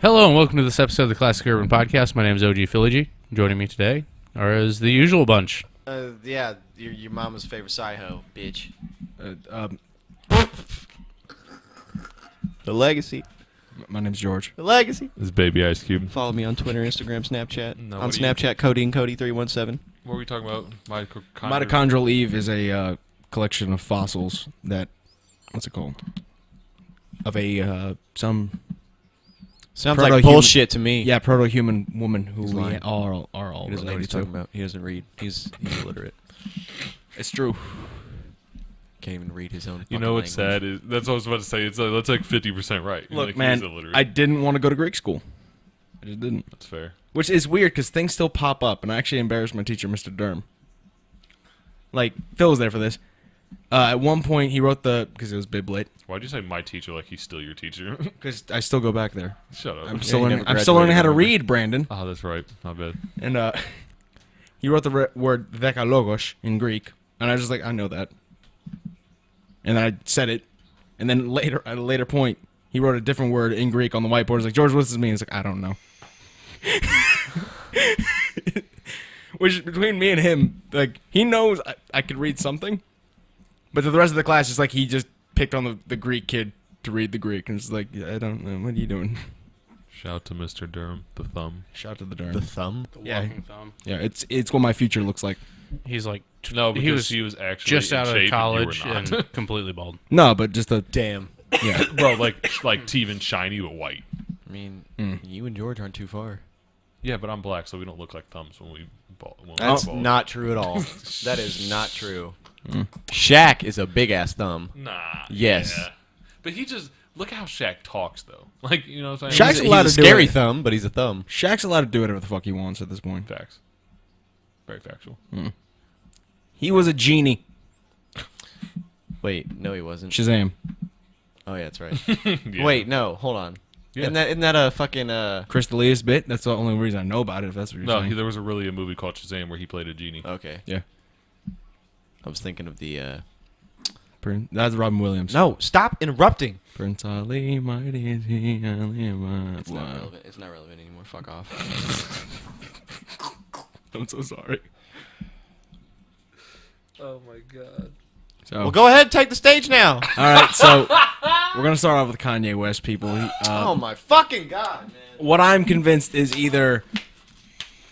Hello and welcome to this episode of the Classic Urban Podcast. My name is OG Philly. Joining me today is the usual bunch. Yeah, your mama's favorite sci-ho, bitch. The Legacy. My name's George. The Legacy. This is Baby Ice Cube. Follow me on Twitter, Instagram, Snapchat. No, on Snapchat, Cody and Cody 317. What were we talking about? Mitochondrial Eve is a collection of fossils that, what's it called? Of a some. Sounds like bullshit to me. Yeah, proto-human woman who He's we lying. are all He doesn't know what he's related talking to. about. He doesn't read. He's illiterate. It's true. Can't even read his own. You know what's language. sad is that's what I was about to say. It's that's like 50% right. Look, like, man, he's illiterate. I didn't want to go to Greek school. I just didn't. That's fair. Which is weird because things still pop up, and I actually embarrassed my teacher, Mr. Durham. Like, Phil was there for this. At one point, he wrote because it was Biblit. Why'd you say my teacher like he's still your teacher? Because I still go back there. Shut up. I'm still you learning. never I'm still learning how to graduated, read, Brandon. Oh, that's right. Not bad. And he wrote the word dekalogos in Greek, and I was just like, I know that. And then I said it, and then later, at a later point, he wrote a different word in Greek on the whiteboard. He's like, George, what's this mean? He's like, I don't know. Which, between me and him, like, he knows I could read something, but to the rest of the class, it's like he just picked on the Greek kid to read the Greek, and it's like, yeah, I don't know. What are you doing? Shout out to Mr. Durham, the thumb. Shout to the Durham. The thumb. The Yeah. walking thumb. Yeah, it's what my future looks like. He's like, No, because he he was actually just in out shape of college and you were and not. completely bald. No, but just a Damn. yeah. Bro, like even shiny but white. I mean, Mm. you and George aren't too far. Yeah, but I'm black, so we don't look like thumbs when we ball. That's not true at all. That is not true. Shaq is a big ass thumb. Nah. Yes. Yeah. But he just look how Shaq talks though. Like, you know what I'm Shaq's saying? He's allowed a to do scary it. thumb, but he's a thumb. Shaq's allowed to do whatever the fuck he wants at this point. Facts. Very factual. He was a genie. Wait, no, he wasn't. Shazam. Oh yeah, that's right. Yeah. Wait, no, hold on. Yeah. Isn't that a fucking Chris D'Elia's bit. That's the only reason I know about it. If that's what you're No, saying. there was a movie called Shazam where he played a genie. Okay. Yeah. I was thinking of the. That's Robin Williams. No, stop interrupting. Prince Ali, mighty is he, Ali, It's not relevant. It's not relevant anymore. Fuck off. I'm so sorry. Oh my god. So, Well, go ahead, take the stage now. all right, so we're gonna start off with Kanye West, people. Oh my fucking god, man. What I'm convinced is either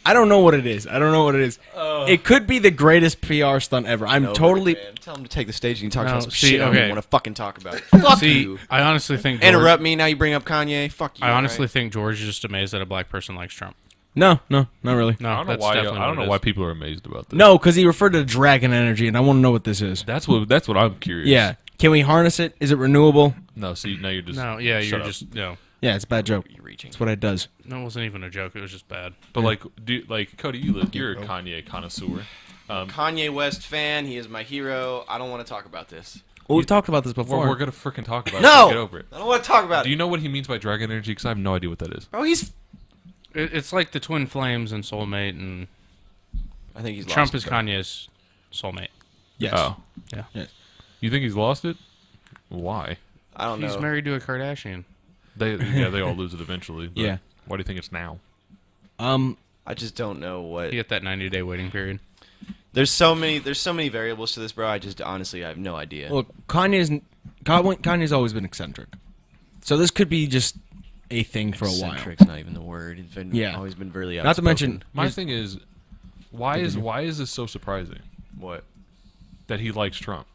I don't know what it is. It could be the greatest PR stunt ever. I'm No, totally. man. Tell him to take the stage and you talk No, about some see, shit I don't okay. even want to fucking talk about. Fuck See, you. I honestly think George, Interrupt me, now you bring up Kanye. Fuck you. I honestly alright? think George is just amazed that a black person likes Trump. No, not really. No, I don't know that's why. definitely I don't what know it why is. people are amazed about this. No, because he referred to dragon energy, and I want to know what this is. That's what I'm curious. Yeah. Can we harness it? Is it renewable? No, see, now you're just. No, yeah, you're shut up. just no. Yeah, it's a bad joke. You're reaching. That's what it does. No, it wasn't even a joke. It was just bad. But like Cody, you're a Kanye connoisseur. Kanye West fan. He is my hero. I don't want to talk about this. Well, we've talked about this before. We're gonna freaking talk about No! it. Get over it. I don't want to talk about Do it. you know what he means by dragon energy? Because I have no idea what that is. Bro, he's... It's like the twin flames and soulmate, and I think he's Trump lost is Kanye's soulmate. Yes. Oh, Yeah, Yes. you think he's lost it? Why? I don't he's know. married to a Kardashian. They all lose it eventually. But Yeah. Why do you think it's now? I just don't know what... You get that 90-day waiting period. There's so many variables to this, bro. I just honestly I have no idea. Look, Kanye's always been eccentric, so this could be just a thing for a while. Eccentric's not even the word. It's been Yeah. always been really outspoken. Not to mention, My thing is, why is this so surprising what? that he likes Trump?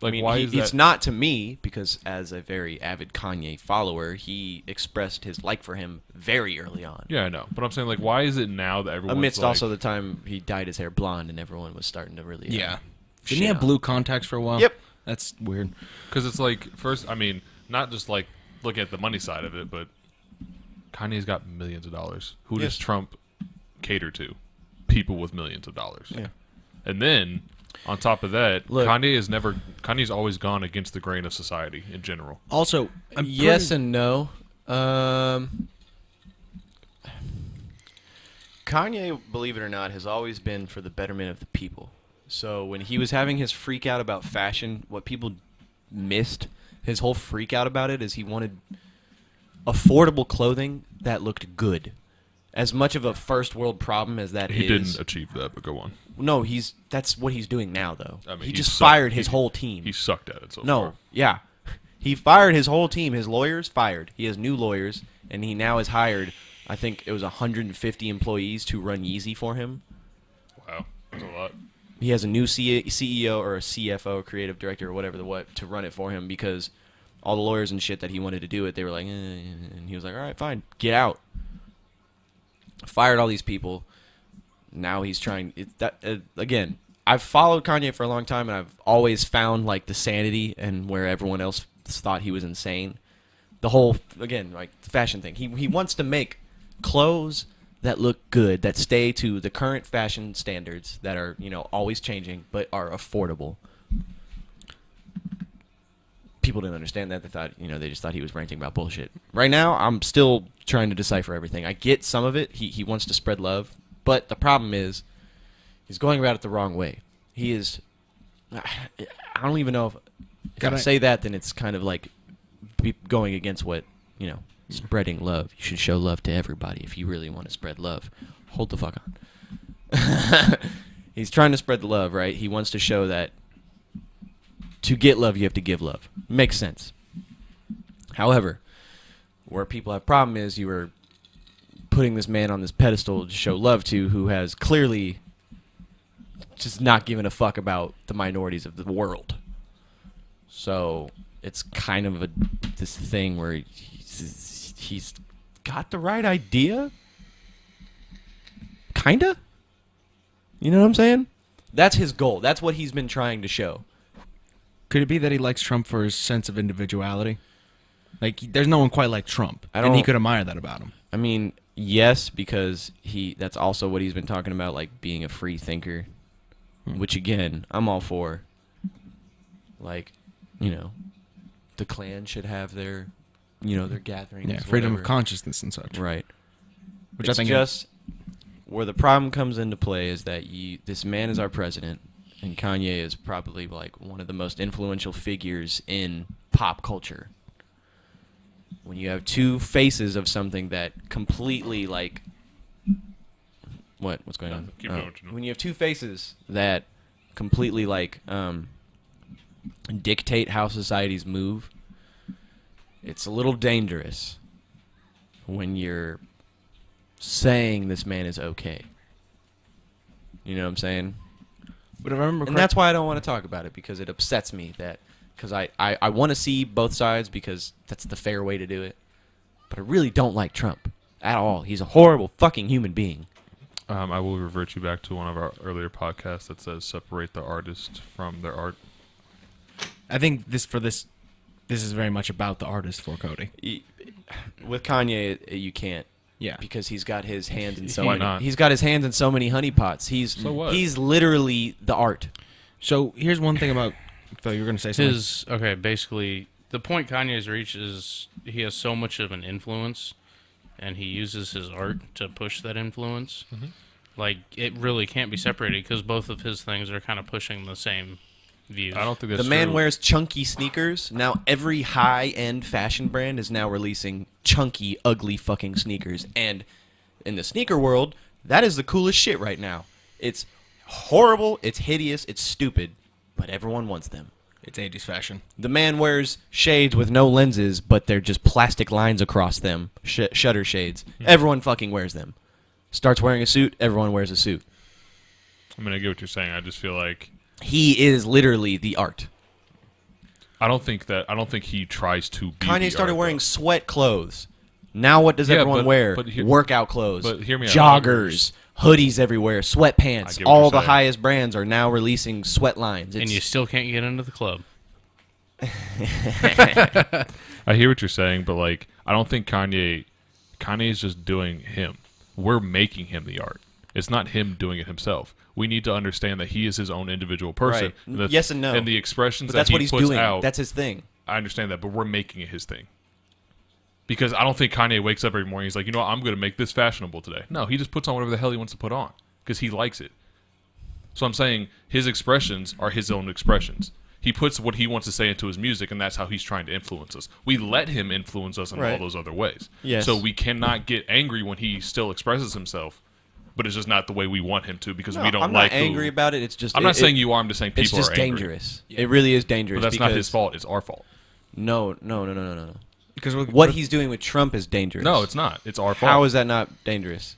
Like, I mean, why is that? it's not to me because as a very avid Kanye follower, he expressed his like for him very early on. Yeah, I know, but I'm saying like, why is it now that everyone's Amidst like, also the time he dyed his hair blonde and everyone was starting to really yeah. shit Didn't he have on blue contacts for a while? Yep. That's weird. Because it's like, first, I mean, not just like look at the money side of it, but Kanye's got millions of dollars. Who Yes. does Trump cater to? People with millions of dollars. Yeah. And then on top of that, Look. Kanye's always gone against the grain of society in general. Also, Yes and no. Kanye, believe it or not, has always been for the betterment of the people. So when he was having his freak out about fashion, what people missed, his whole freak out about it is he wanted affordable clothing that looked good. As much of a first world problem as that He is, didn't achieve that, but go on. no, that's what he's doing now, though. I mean, he he just sucked. fired his whole team. He sucked at it so No, far. yeah. He fired his whole team. His lawyers fired. He has new lawyers, and he now has hired, I think it was 150 employees to run Yeezy for him. Wow, that's a lot. He has a new CEO or a CFO, creative director, or whatever to run it for him because all the lawyers and shit that he wanted to do it, they were like, and he was like, all right, fine, get out. Fired all these people. Now he's trying. Again, I've followed Kanye for a long time, and I've always found like the sanity and where everyone else thought he was insane. The whole, again, like the fashion thing. He wants to make clothes that look good, that stay to the current fashion standards that are, always changing, but are affordable. People didn't understand that. They thought, they just thought he was ranting about bullshit. Right now, I'm still trying to decipher everything. I get some of it. He wants to spread love, but the problem is he's going about it the wrong way. He is. I don't even know if I say that, then it's kind of like going against what, spreading love. You should show love to everybody if you really want to spread love. Hold the fuck on. He's trying to spread the love, right? He wants to show that to get love, you have to give love. Makes sense. However, where people have problem is you are putting this man on this pedestal to show love to who has clearly just not given a fuck about the minorities of the world. So it's kind of this thing where he's got the right idea. Kinda? You know what I'm saying? That's his goal. That's what he's been trying to show. Could it be that he likes Trump for his sense of individuality? Like, there's no one quite like Trump, and he don't- could admire that about him. I mean, yes, because that's also what he's been talking about, like being a free thinker, which again, I'm all for. Like, the Klan should have their, their gatherings. Yeah, freedom whatever. of consciousness and such. Right. Which It's I think just where the problem comes into play is that this man is our president, and Kanye is probably like one of the most influential figures in pop culture. When you have two faces of something that completely like what's going on? Nothing. Keep doing what you're doing. When you have two faces that completely like dictate how societies move, it's a little dangerous when you're saying this man is okay. You know what I'm saying? But if I remember And that's why I don't want to talk about it, because it upsets me because I want to see both sides because that's the fair way to do it. But I really don't like Trump at all. He's a horrible fucking human being. I will revert you back to one of our earlier podcasts that says separate the artist from their art. I think this is very much about the artist for Cody. With Kanye, you can't. Yeah. Because he's got his hands in so Why many. not? He's got his hands in so many honeypots. So what? He's literally the art. So here's one thing about Phil. You were going to say something. Basically, the point Kanye's reached is he has so much of an influence, and he uses his art to push that influence. Mm-hmm. Like, it really can't be separated because both of his things are kind of pushing the same views. I don't think that's The man true. wears chunky sneakers. Now every high-end fashion brand is now releasing chunky, ugly fucking sneakers. And in the sneaker world, that is the coolest shit right now. It's horrible, it's hideous, it's stupid, but everyone wants them. It's 80s fashion. The man wears shades with no lenses, but they're just plastic lines across them. Shutter shades. Everyone fucking wears them. Starts wearing a suit, everyone wears a suit. I mean, I get what you're saying. I just feel like He is literally the art. I don't think he tries to be Kanye the started art, wearing though. sweat clothes. Now what does Yeah, everyone but- wear? but Workout clothes. but hear me out. Joggers, hoodies everywhere, I sweatpants. get what All you're the saying. highest brands are now releasing sweat lines. and you still can't get into the club. I hear what you're saying, but like, I don't think Kanye is just doing him. We're making him the art. It's not him doing it himself. We need to understand that he is his own individual person. Right. Yes and no. And the expressions but that that's he what he's puts doing. out. That's his thing. I understand that, but we're making it his thing. Because I don't think Kanye wakes up every morning. He's like, you know what, I'm going to make this fashionable today. No, he just puts on whatever the hell he wants to put on because he likes it. So I'm saying his expressions are his own expressions. He puts what he wants to say into his music, and that's how he's trying to influence us. We let him influence us in all Right. those other ways. Yes. So we cannot get angry when he still expresses himself, but it's just not the way we want him to because No, we don't I'm like not angry about it. It's just I'm not saying you are. I'm just saying people It's just are angry. dangerous. It really is dangerous. But that's not because- his fault. It's our fault. No. Because What he's doing with Trump is dangerous. No, it's not. It's our fault. How is that not dangerous?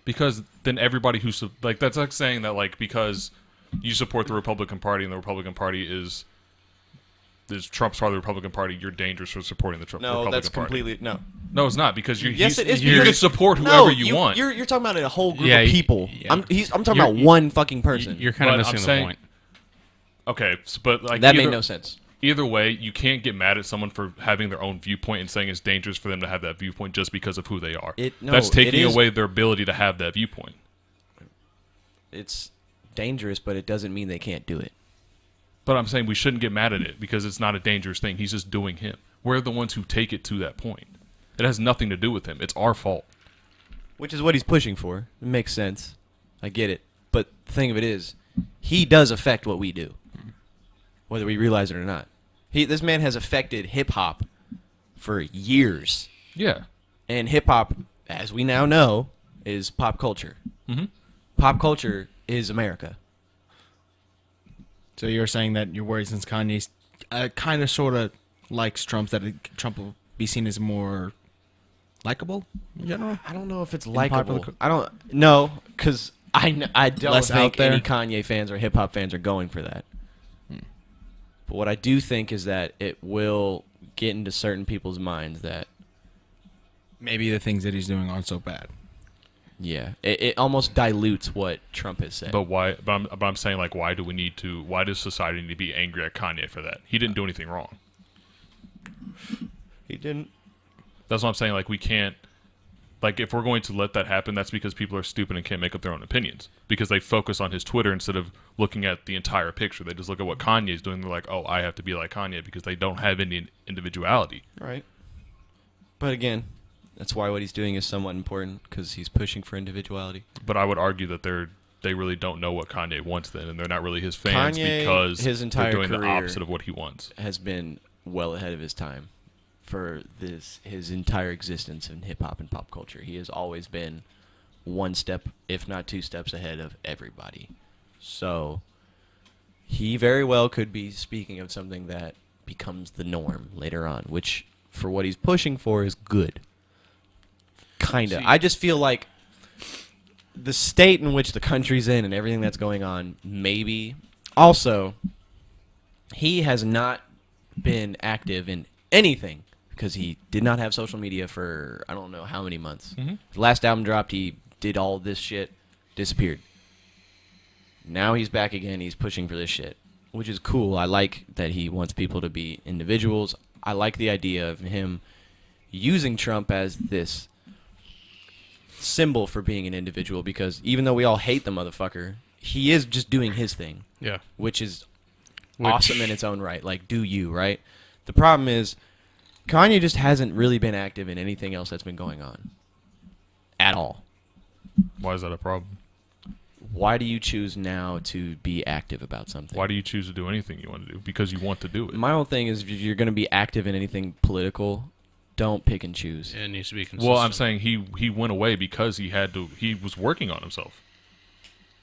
Because then everybody who like that's like saying that like because you support the Republican Party and the Republican Party is Trump's part of the Republican Party, you're dangerous for supporting the Republican that's Party. completely no. No, it's not because you. Yes, it is. You can because- support No, whoever you want. You're talking about a whole group Yeah, of people. yeah. I'm talking You're- about one fucking person. You're kind of But I'm missing the saying- point. Okay, but like that made no sense. Either way, you can't get mad at someone for having their own viewpoint and saying it's dangerous for them to have that viewpoint just because of who they are. That's taking away their ability to have that viewpoint. It's dangerous, but it doesn't mean they can't do it. But I'm saying we shouldn't get mad at it because it's not a dangerous thing. He's just doing him. We're the ones who take it to that point. It has nothing to do with him. It's our fault. Which is what he's pushing for. It makes sense. I get it. But the thing of it is, he does affect what we do, whether we realize it or not. This man has affected hip-hop for years. Yeah. And hip-hop, as we now know, is pop culture. Mm-hmm. Pop culture is America. So you're saying that you're worried since Kanye kind of sort of likes Trump, that Trump will be seen as more likable in general? I don't know if it's popular likable. I don't know, because I don't Less think out there? any Kanye fans or hip-hop fans are going for that. But what I do think is that it will get into certain people's minds that, Maybe the things that he's doing aren't so bad. yeah, it almost dilutes what Trump has said. But why? But I'm saying like, why do we need to? Why does society need to be angry at Kanye for that? He didn't do anything wrong. He didn't. That's what I'm saying. Like we can't. Like if we're going to let that happen, that's because people are stupid and can't make up their own opinions because they focus on his Twitter instead of looking at the entire picture. They just look at what Kanye's doing. They're like, oh, I have to be like Kanye because they don't have any individuality. Right. But again, that's why what he's doing is somewhat important, because he's pushing for individuality. But I would argue that they really don't know what Kanye wants then, and they're not really his fans Kanye, because his entire they're doing the career opposite of what he wants. Has been well ahead of his time for his entire existence in hip-hop and pop culture. He has always been one step, if not two steps ahead of everybody. So he very well could be speaking of something that becomes the norm later on, which for what he's pushing for is good. Kinda. See- I just feel like the state in which the country's in and everything that's going on, maybe. Also, he has not been active in anything because he did not have social media for I don't know how many months. Mhm. His last album dropped, he did all this shit, disappeared. Now he's back again, he's pushing for this shit, which is cool. I like that he wants people to be individuals. I like the idea of him using Trump as this symbol for being an individual, because even though we all hate the motherfucker, he is just doing his thing, Yeah. which is Which- awesome in its own right. Like, do you, right? The problem is Kanye just hasn't really been active in anything else that's been going on at all. Why is that a problem? Why do you choose now to be active about something? Why do you choose to do anything you want to do? Because you want to do it. My whole thing is, if you're going to be active in anything political, don't pick and choose. It needs to be consistent. Well, I'm saying he went away because he had to. He was working on himself.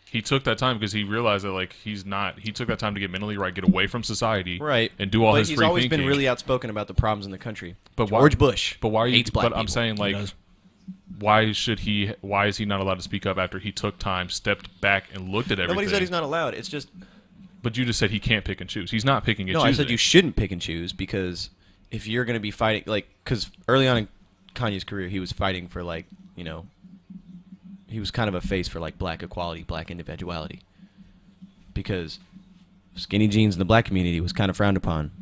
He took that time because he realized that like he's not. He took that time to get mentally right, get away from society, Right. and do all but his he's free always thinking. been really outspoken about the problems in the country. But why- George Bush. But why are you? hates black But I'm people. saying like, does. why should he? Why is he not allowed to speak up after he took time, stepped back, and looked at everything? Nobody said he's not allowed. It's just But you just said he can't pick and choose. He's not picking and no. choosing. I said you shouldn't pick and choose, because if you're going to be fighting, like, because early on in Kanye's career, he was fighting for, like, you know, he was kind of a face for like black equality, black individuality, because skinny jeans in the black community was kind of frowned upon.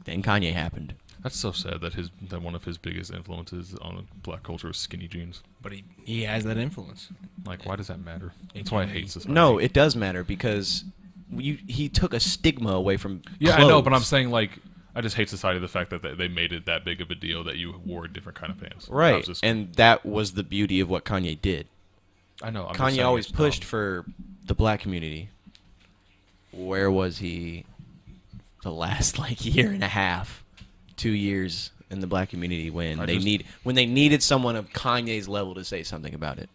Then Kanye happened. That's so sad that one of his biggest influences on black culture is skinny jeans. But he has that influence. Like, why does that matter? That's why I hate society. No, it does matter, because he took a stigma away from Yeah, clothes. I know, but I'm saying like I just hate society. The fact that they made it that big of a deal that you wore a different kind of pants. That Right, was just- and that was the beauty of what Kanye did. I know. I'm just Kanye saying always it's pushed dumb. for the black community. Where was he the last like year and a half, 2 years in the black community when they needed someone of Kanye's level to say something about it.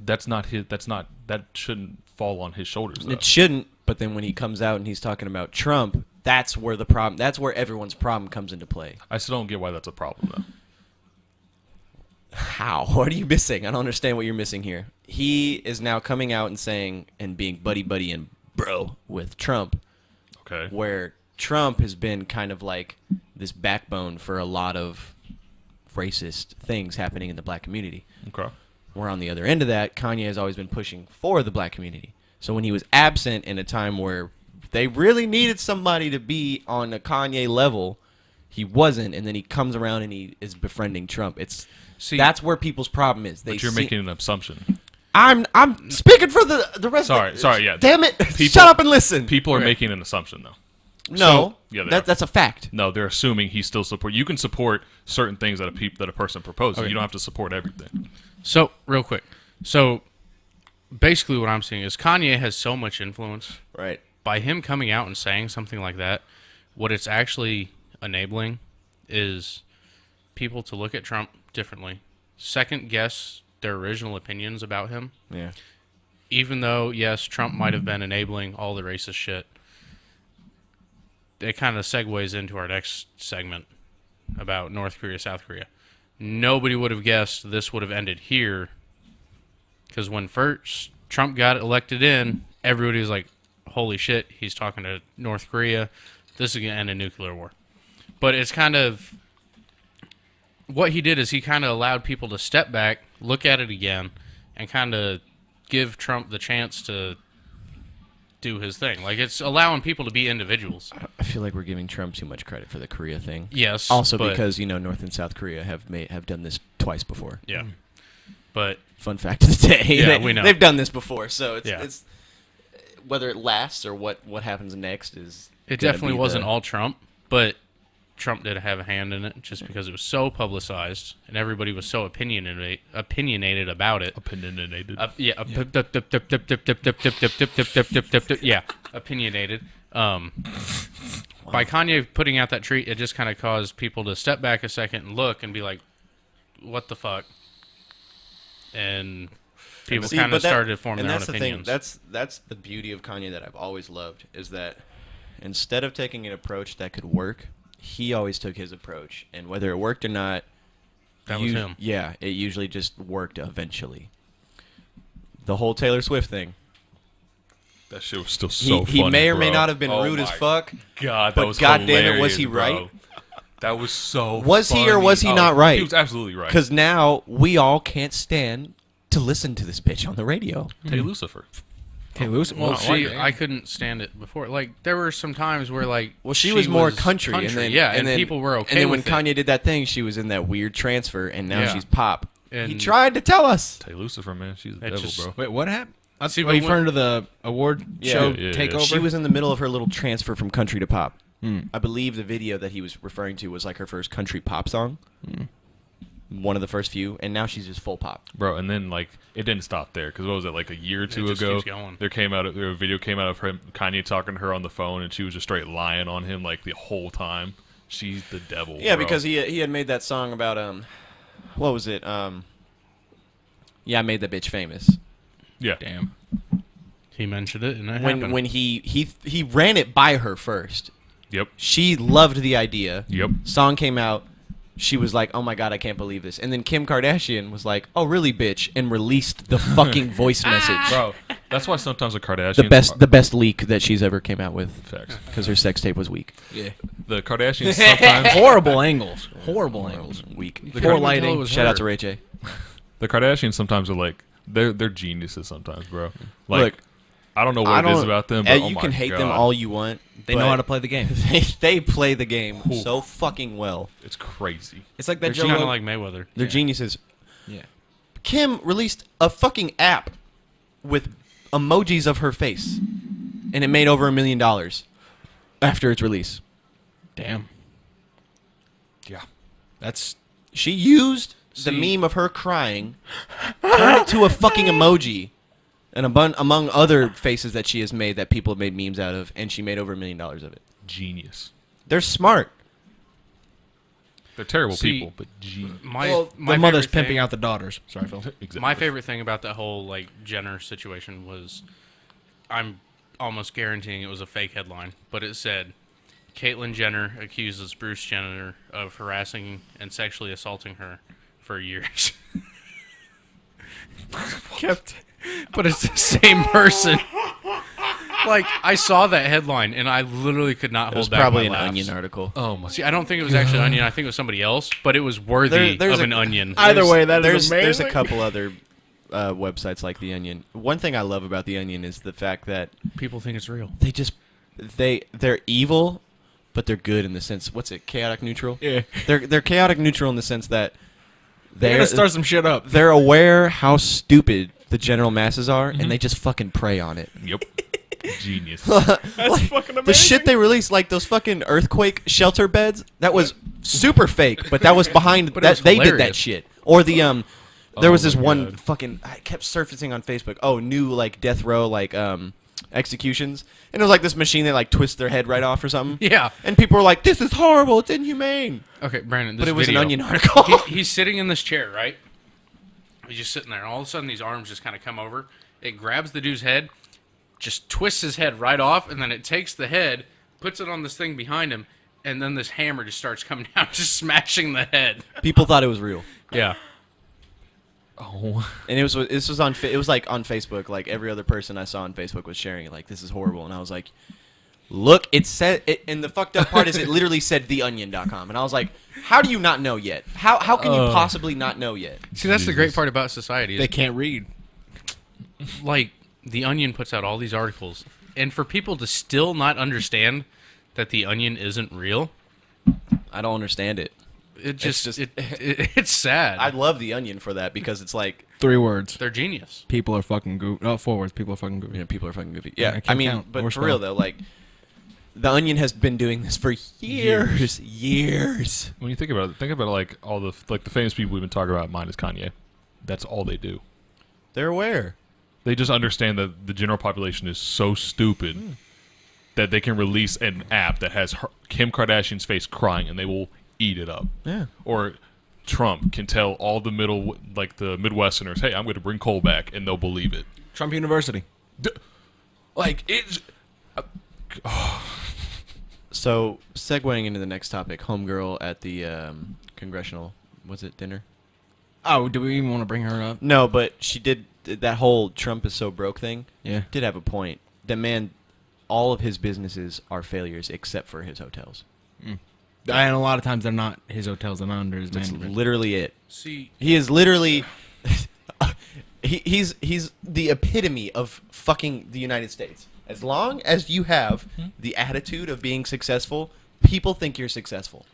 That shouldn't fall on his shoulders, though. It shouldn't, but then when he comes out and he's talking about Trump, that's where the problem. That's where everyone's problem comes into play. I still don't get why that's a problem, though. How? What are you missing? I don't understand what you're missing here. He is now coming out and saying and being buddy and bro with Trump, Okay. where Trump has been kind of like this backbone for a lot of racist things happening in the black community. Okay. Where on the other end of that, Kanye has always been pushing for the black community. So when he was absent in a time where they really needed somebody to be on a Kanye level, he wasn't, and then he comes around and he is befriending Trump. That's where people's problem is. But you're making an assumption. I'm speaking for the rest of Sorry, yeah. Damn it. Shut up and listen. People are making an assumption, though. No. Yeah, they are. That's a fact. No, they're assuming he still support. You can support certain things that a person proposes. Okay. You don't have to support everything. So, real quick. So, basically what I'm seeing is Kanye has so much influence. Right. By him coming out and saying something like that, what it's actually enabling is people to look at Trump differently, second guess their original opinions about him. Yeah. Even though, yes, Trump might have been enabling all the racist shit, it kind of segues into our next segment about North Korea, South Korea. Nobody would have guessed this would have ended here, because when first Trump got elected in, everybody was like, holy shit, he's talking to North Korea. This is going to end a nuclear war. But it's kind of... What he did is he kind of allowed people to step back, look at it again, and kind of give Trump the chance to do his thing. Like, it's allowing people to be individuals. I feel like we're giving Trump too much credit for the Korea thing. Yes. Also but, because, North and South Korea have done this twice before. Yeah. But... Fun fact of the day. Yeah, we know. They've done this before, so it's Yeah. it's whether it lasts or what happens next is. It gonna definitely be wasn't all Trump, but Trump did have a hand in it just because it was so publicized and everybody was so opinionated about it. Opinionated. Yeah, yeah, opinionated. By Kanye putting out that tweet, it just kind of caused people to step back a second and look and be like, "What the fuck?" And people kind of started to form their own opinions. That's the beauty of Kanye that I've always loved, is that instead of taking an approach that could work, he always took his approach, and whether it worked or not, That was him. Yeah, it usually just worked eventually. The whole Taylor Swift thing. That shit was still so funny, He may or may bro. not have been Oh rude as my fuck. God, that but was goddamn it, hilarious, was he bro. right? That was so Was he or funny. was he Oh, not right? He was absolutely right. Because now we all can't stand to listen to this bitch on the radio. Tay Lucifer. Hey, Lucy. Well, see, like I couldn't stand it before. Like, there were some times where, like, Well, she was more country, and then, yeah, and then people were okay And then when with it. Kanye did that thing, she was in that weird transfer, and now Yeah. she's pop. He And- tried to tell us. Tay Lucifer, man. She's a That devil, just- bro. Wait, what happened? See, Oh, but you when- referring to the award Yeah. show Yeah, yeah, takeover? She was in the middle of her little transfer from country to pop. Hmm. I believe the video that he was referring to was like her first country pop song. One of the first few, and now she's just full pop. Bro, and then like it didn't stop there because what was it, like a year or two just ago? keeps going. There a video came out of him, Kanye talking to her on the phone, and she was just straight lying on him like the whole time. She's the devil. Yeah, bro. because he had made that song about what was it? Yeah, I made that bitch famous. yeah, Damn. He mentioned it, and it happened. When he ran it by her first. yep, She loved the idea. yep. Song came out. She was like, "Oh my god, I can't believe this." And then Kim Kardashian was like, "Oh really, bitch?" and released the fucking voice message. Bro, that's why sometimes the Kardashians The best leak that she's ever came out with, facts. because her sex tape was weak. Yeah. The Kardashians sometimes Horrible angles. Horrible angles. Weak. The Poor Kardashians lighting. was Shout out her. to Ray J. the Kardashians sometimes are like they're geniuses sometimes, bro. Like Look, I don't know what it is about them, but oh you my can hate God. them all you want. They know but how to play the game. They play the game so fucking well. It's crazy. It's like They're that kind Joe of like Mayweather. They're geniuses. Yeah. Kim released a fucking app with emojis of her face, and it made over $1 million after its release. Damn. Yeah. That's She used the meme of her crying, turned it to a fucking emoji, and among other faces that she has made that people have made memes out of, and she made over $1 million of it. genius. They're smart. They're terrible See, people, but genius. My the mother's favorite pimping thing- out the daughters. Sorry, Phil. Exactly. My favorite thing about that whole like Jenner situation was, I'm almost guaranteeing it was a fake headline, but it said, Caitlyn Jenner accuses Bruce Jenner of harassing and sexually assaulting her for years. But it's the same person. Like, I saw that headline and I literally could not It was hold back probably my an laughs. Onion article. Oh my! See, I don't think it was actually Onion. I think it was somebody else, but it was worthy There's of a- an Onion. Either way, that is there's a amazing. couple other websites like the Onion. One thing I love about the Onion is the fact that People think it's real. they're evil, but they're good in the sense. What's it? Chaotic neutral. Yeah. They're chaotic neutral in the sense that They're gonna start some shit up. they're aware how stupid the general masses are, and they just fucking prey on it. Yep. Genius. That's fucking amazing. The shit they released, like those fucking earthquake shelter beds, that was super fake, but that was behind But it that. was They did that hilarious. shit. Or the there was Oh this my one God. fucking. I kept surfacing on Facebook. Oh, new like death row like executions, and it was like this machine that like twists their head right off or something. Yeah. And people were like, "This is horrible. It's inhumane." Okay, Brandon, this But it was video, an Onion article. he's sitting in this chair, right? He's just sitting there, and all of a sudden these arms just kind of come over. It grabs the dude's head, just twists his head right off, and then it takes the head, puts it on this thing behind him, and then this hammer just starts coming down, just smashing the head. People thought it was real. Yeah. Oh. And this was on it was like on Facebook. Like every other person I saw on Facebook was sharing it. Like, this is horrible. And I was like, look, it said it. And the fucked up part is it literally said theonion.com. And I was like, how do you not know yet? How can you possibly not know yet? See, that's the great Jesus. part about society. Is They can't read. like the Onion puts out all these articles, and for people to still not understand that the Onion isn't real, I don't understand it. it just, just- it's sad. I love the Onion for that because it's like, 3 words. They're genius. People are fucking goofy. Oh, 4 words. People are fucking goofy. you know, people are fucking goofy. Yeah, I Yeah, I can't mean, count but or for real spell. though, like, the Onion has been doing this for years. When you think about it, like all the famous people we've been talking about, minus Kanye. That's all they do. They're aware. They just understand that the general population is so stupid that they can release an app that has Kim Kardashian's face crying, and they will eat it up. Yeah. Or Trump can tell all the the Midwesterners, "Hey, I'm going to bring coal back," and they'll believe it. Trump University. Like it's. So, segueing into the next topic, homegirl at the congressional, was it dinner? Oh, do we even want to bring her up? No, but she did that whole Trump is so broke thing. Yeah. Did have a point. That man, all of his businesses are failures except for his hotels. And a lot of times they're not his hotels. They're not under his That's management. literally it. See, He is literally. He's the epitome of fucking the United States. As long as you have the attitude of being successful, people think you're successful.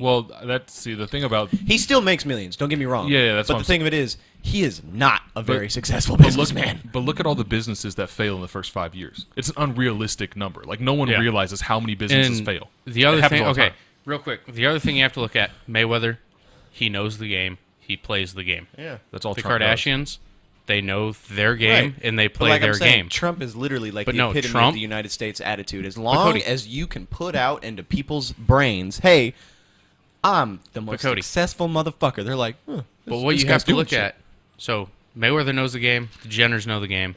Well, the thing about He still makes millions. Don't get me wrong. Yeah, that's But what the I'm thing of it is, he is not a very successful But businessman. look at all the businesses that fail in the first 5 years. It's an unrealistic number. Like no one Yeah. realizes how many businesses and fail. the other It happens thing, all the okay, time. real quick, the other thing you have to look at, Mayweather, he knows the game, he plays the game. Yeah. That's all. The Trump does. Kardashians, they know their game Right. and they But play like their I'm saying, game. Trump is literally like But the no, epitome of Trump- the United States attitude. As long Cody- as you can put out into people's brains, hey, I'm the most Cody- successful motherfucker. They're like, huh, But this- what this you guy's have to doing look shit. at, so Mayweather knows the game, the Jenners know the game,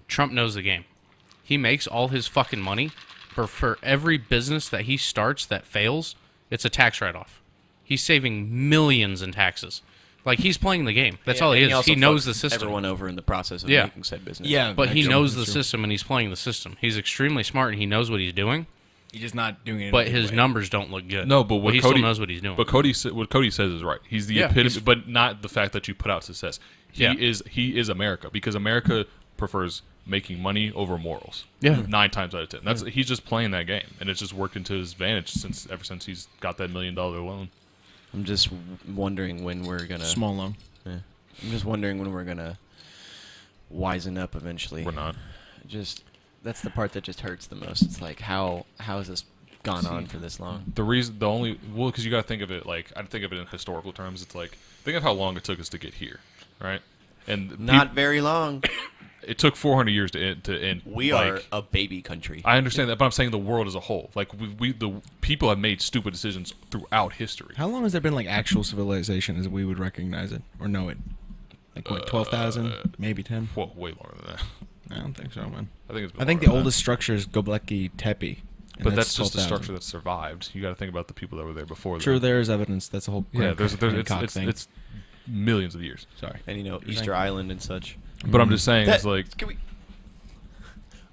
Trump knows the game. He makes all his fucking money, but for every business that he starts that fails, it's a tax write-off. He's saving millions in taxes. Like, he's playing the game. That's Yeah, all he and is. also He knows fucks the system. Everyone over in the process of Yeah. making said business. Yeah, But he actually, knows the that's true. system and he's playing the system. He's extremely smart and he knows what he's doing, He's just not doing it. but in a his way. numbers don't look good. No, but what he Cody still knows what he's doing. But what Cody says is right. He's the Yeah, epitome, he's- but not the fact that you put out success. He Yeah. is America because America prefers making money over morals. Yeah. 9 times out of 10. He's just playing that game, and it's just worked into his advantage ever since he's got that $1 million loan. I'm just wondering when we're gonna. Small loan. Yeah. I'm just wondering when we're gonna wisen up eventually. We're not. Just that's the part that just hurts the most. It's like how has this gone on for this long? Because you got to think of it I think of it in historical terms. It's like think of how long it took us to get here, right? And Not very long. it took 400 years to end. We like, are a baby country. I understand that, but I'm saying the world as a whole. Like the people have made stupid decisions throughout history. How long has there been like actual civilization as we would recognize it or know it? Like what, 12,000, maybe 10? Well, way longer than that. I don't think so, man. I think it's. Been I think longer the than oldest structure is Göbekli Tepe. and But that's just a 12,000. structure that survived. You got to think about the people that were there before. True, them. there is evidence. That's a whole Yeah, there's Hancock it's, thing. it's millions of years. Sorry. And you know, You're Easter saying- Island and such. But I'm just saying, That- it's like Can we?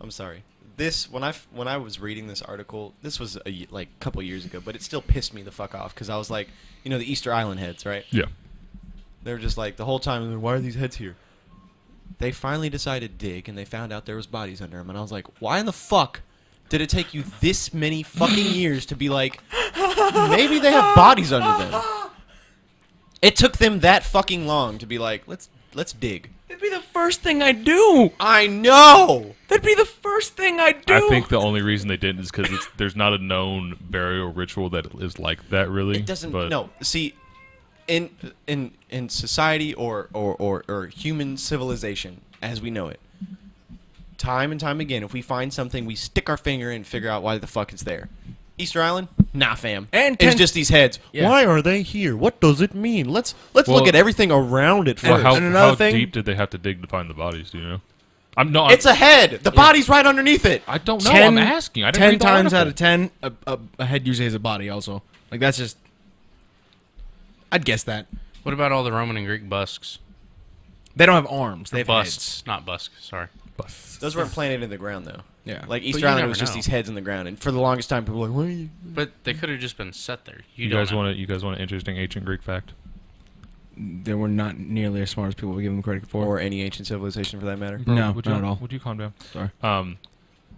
I'm sorry. This when I was reading this article, this was like a couple years ago, but it still pissed me the fuck off because I was like, you know, the Easter Island heads, right? yeah. They were just like the whole time. Why are these heads here? They finally decided to dig, and they found out there was bodies under them, and I was like, why in the fuck did it take you this many fucking years to be like, maybe they have bodies under them? It took them that fucking long to be like, let's dig. That'd be the first thing I do. I know. That'd be the first thing I do. I think the only reason they didn't is because there's not a known burial ritual that is like that. Really, It doesn't. But No, see, in society or human civilization as we know it, time and time again, if we find something, we stick our finger in and figure out why the fuck it's there. Easter Island? Nah, fam. And it's just these heads. Yeah. Why are they here? What does it mean? Let's Well, look at everything around it and- first. How, and another how thing- deep did they have to dig to find the bodies? Do you know? It's a head. The body's right underneath it. I don't know. I'm asking. I didn't 10 read the times article. out of 10, a head usually has a body also. Like, that's just... I'd guess that. What about all the Roman and Greek busks? They don't have arms. They have Busts, not busks. Sorry. Those weren't planted in the ground, though. Yeah. Like But Easter you Island never was just know. these heads in the ground, and for the longest time, people were like, "What are you?" But they could have just been set there. You don't guys know. want to? You guys want an interesting ancient Greek fact? They were not nearly as smart as people would give them credit for. Or any ancient civilization, for that matter. Bro, No, would you, not at all. Would you calm down? Sorry.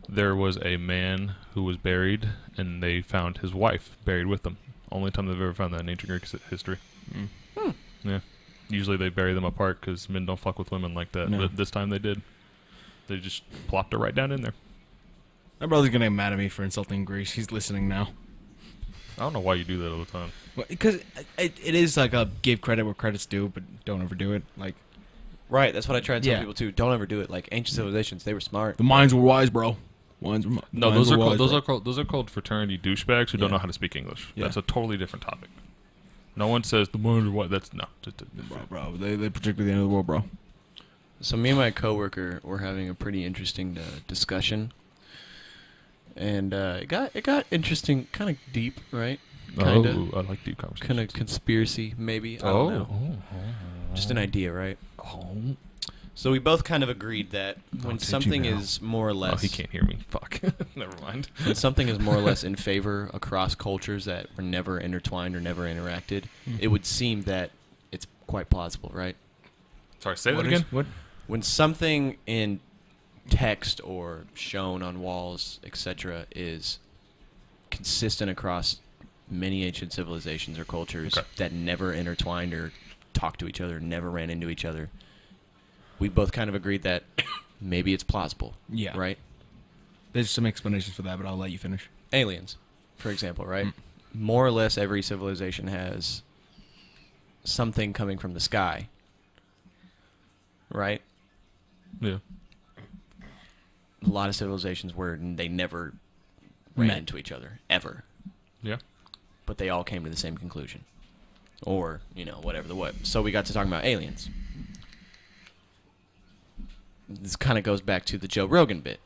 There was a man who was buried, and they found his wife buried with them. Only time they've ever found that in ancient Greek history. Yeah. Usually they bury them apart because men don't fuck with women like that. No. But this time they did. They just plopped her right down in there. My brother's going to get mad at me for insulting Greece. He's listening now. I don't know why you do that all the time. Because it is like a give credit where credit's due, but don't overdo it. Like, Right, that's what I try to tell Yeah. people too. Don't ever do it. Like ancient civilizations, they were smart. the minds were wise, bro. Minds were No, minds those are were called, wise, those bro. are called those are called fraternity douchebags who don't Yeah. know how to speak English. Yeah. That's a totally different topic. No one says the minds are what. That's no. Bro, they predicted the end of the world, bro. So me and my coworker were having a pretty interesting discussion, and it got interesting, kind of deep, right? Kind of, Oh, I like deep conversations. kind of conspiracy, maybe. I don't know. oh, Just an idea, right? oh. So we both kind of agreed that when Don't say something you now. is more or Oh, less he can't hear me. Fuck. Never mind. when something is more or less in favor across cultures that were never intertwined or never interacted, it would seem that it's quite plausible, right? Sorry, say What that is- again. What? When something in text or shown on walls, etc., is consistent across many ancient civilizations or cultures Okay. that never intertwined or talked to each other, never ran into each other, we both kind of agreed that maybe it's plausible. Yeah. Right? There's some explanations for that, but I'll let you finish. Aliens, for example, right? More or less every civilization has something coming from the sky, right? Yeah. A lot of civilizations where they never ran Met. into each other, ever. Yeah. But they all came to the same conclusion. Or, you know, whatever the what. So we got to talking about aliens. This kind of goes back to the Joe Rogan bit.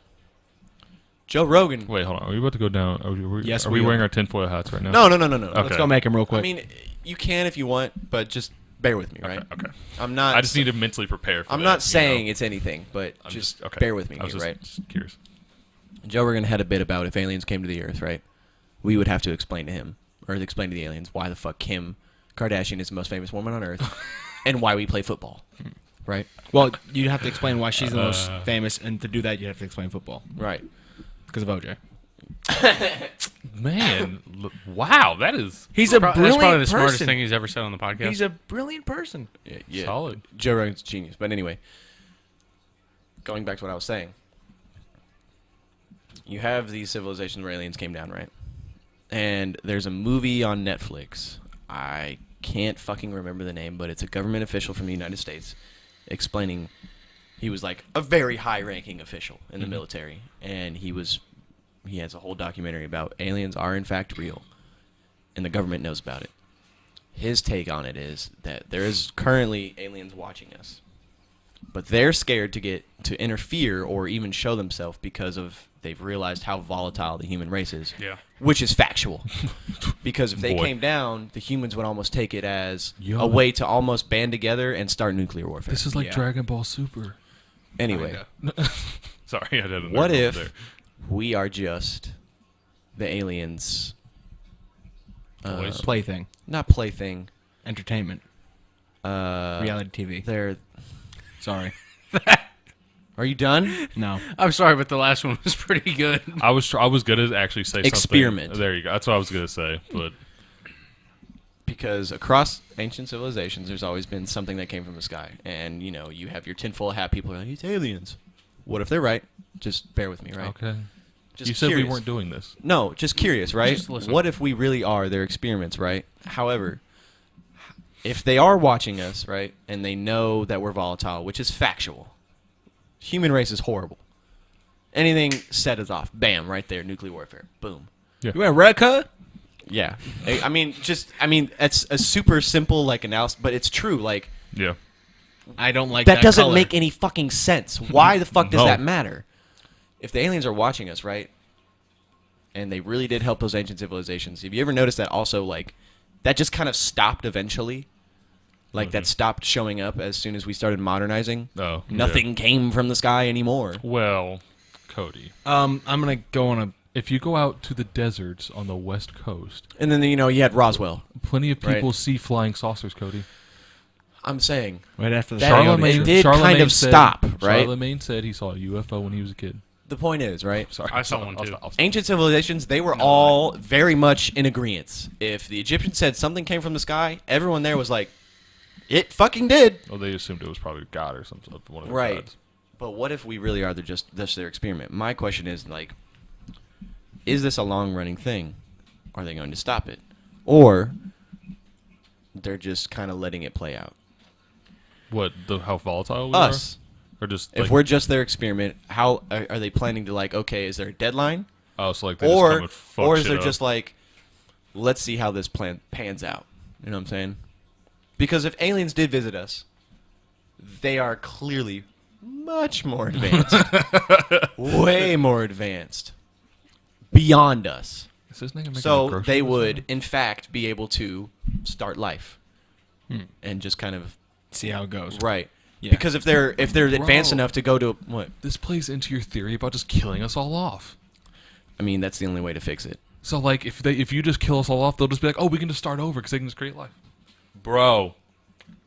Joe Rogan... Wait, hold on. Are we about to go down? Yes, Are we we wearing are. our tinfoil hats right now? No. Okay. Let's go make him real quick. I mean, you can if you want, but just bear with me, right? Okay. I'm not... I just need to mentally prepare for I'm that, not you saying know? it's anything, but I'm just okay. bear with me, I was just right? curious. Joe Rogan had a bit about if aliens came to the Earth, right? We would have to explain to him, or explain to the aliens, why the fuck Kim Kardashian is the most famous woman on Earth, and why we play football, right? well, you'd have to explain why she's the most famous, and to do that, you'd have to explain football. Right. Because of OJ. Man, wow, that is He's a That's brilliant probably the smartest person. thing he's ever said on the podcast. He's a brilliant person. Yeah. solid. Joe Rogan's a genius. But anyway, going back to what I was saying, you have these civilizations where aliens came down, right? And there's a movie on Netflix. I can't fucking remember the name, but it's a government official from the United States explaining He was like a very high-ranking official in the military, and he has a whole documentary about aliens are in fact real, and the government knows about it. His take on it is that there is currently aliens watching us, but they're scared to interfere or even show themselves because they've realized how volatile the human race is. Yeah. Which is factual. Because if they Boy. came down, the humans would almost take it as Yo. a way to almost band together and start nuclear warfare. This is like Yeah. Dragon Ball Super. Anyway, Sorry, I didn't. what if we are just the aliens? Toys. Plaything. Not plaything. Entertainment. Reality TV. They're. Sorry. Are you done? No. I'm sorry, but the last one was pretty good. I was gonna actually say Experiment. something. There you go. That's what I was gonna say, but Because across ancient civilizations, there's always been something that came from the sky, and you have your tinfoil hat people are like, it's aliens. What if they're right? Just bear with me, right? okay. Just You said curious. we weren't doing this. No, just curious, right? Just listen. What if we really are their experiments, right? However, if they are watching us, right, and they know that we're volatile, which is factual, human race is horrible. Anything set us off. Bam, right there, nuclear warfare. Boom. You went red cut? Yeah. I mean, it's a super simple, like, analysis, but it's true. Like, Yeah. I don't like that doesn't color. make any fucking sense. Why the fuck does No. that matter? If the aliens are watching us, right, and they really did help those ancient civilizations, have you ever noticed that also, like, that just kind of stopped eventually? Like, that stopped showing up as soon as we started modernizing? Oh, yeah. Nothing came from the sky anymore. Well, Cody, I'm gonna go on a. if you go out to the deserts on the west coast, And then, you had Roswell. plenty of people Right. see flying saucers, Cody. I'm saying. Right after the That- Charlotte Charlemagne- issue. it did kind of stop, right? Charlemagne said he saw a UFO when he was a kid. The point is, right? Sorry, I saw one, too. stop. Ancient civilizations, they were all very much in agreement. If the Egyptians said something came from the sky, everyone there was like, it fucking did. Well, they assumed it was probably God or something. One of the Right. gods. But what if we really are just their experiment? My question is, like, is this a long-running thing? Are they going to stop it? Or they're just kind of letting it play out? What? How volatile we Us. are? Or just If like, we're just their experiment, how are they planning to, like, okay, is there a deadline? oh, so like they just come and fuck or is shit there up. just like, let's see how this plan pans out? You know what I'm saying? Because if aliens did visit us, they are clearly much more advanced, way more advanced, beyond us. Is this nigga making a So grocery they list would, right in fact, be able to start life Hmm. and just kind of See how it goes. right. Yeah. Because if they're advanced Bro. enough to go to what? now? This plays into your theory about just killing us all off. I mean, that's the only way to fix it. So like, if you just kill us all off, they'll just be like, oh, we can just start over because they can just create life. Bro,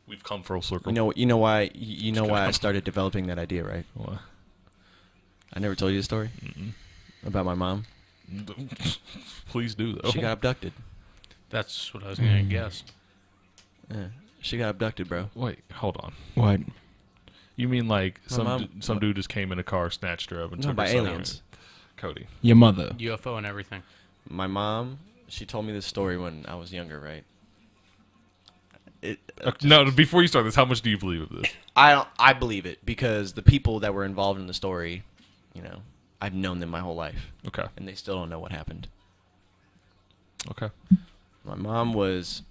we've come full circle. You know why I started developing that idea, right? What? I never told you the story about my mom. Please do though. She got abducted. That's what I was going to guess. Yeah, she got abducted, bro. Wait, hold on. What? You mean like My some mom- some dude just came in a car, snatched her up, and No, took by her somewhere? aliens. Cody. Your mother. UFO and everything. My mom, she told me this story when I was younger, right? No, before you start this, how much do you believe of this? I believe it because the people that were involved in the story, I've known them my whole life, Okay. and they still don't know what happened. Okay. My mom was,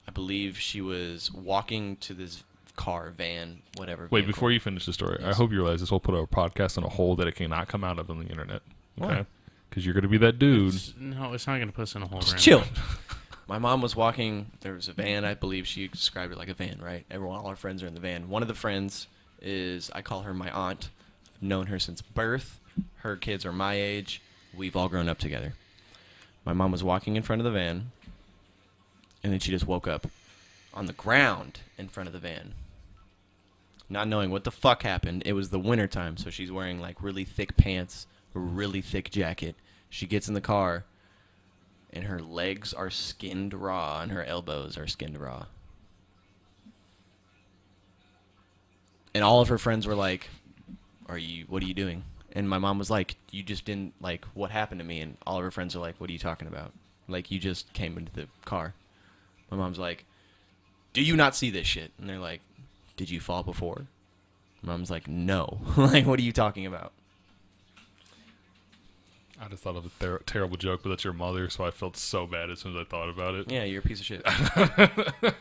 I believe she was walking to this car, van, whatever. Wait, vehicle. before you finish the story, I Yes. hope you realize this will put our podcast in a hole that it cannot come out of on the internet. Why? Okay? Because you're going to be that dude. No, it's not going to put us in a hole. Just Brandon. chill. My mom was walking. There was a van. I believe she described it like a van, right? All our friends are in the van. One of the friends is, I call her my aunt. I've known her since birth. Her kids are my age. We've all grown up together. My mom was walking in front of the van, and then she just woke up on the ground in front of the van, not knowing what the fuck happened. It was the wintertime, so she's wearing like really thick pants, a really thick jacket. She gets in the car, and her legs are skinned raw, and her elbows are skinned raw. And all of her friends were like, what are you doing? And my mom was like, you just didn't, like, what happened to me? And all of her friends are like, what are you talking about? Like, you just came into the car. My mom's like, do you not see this shit? And they're like, did you fall before? Mom's like, no. Like, what are you talking about? I just thought of a terrible joke, but that's your mother, so I felt so bad as soon as I thought about it. Yeah, you're a piece of shit. I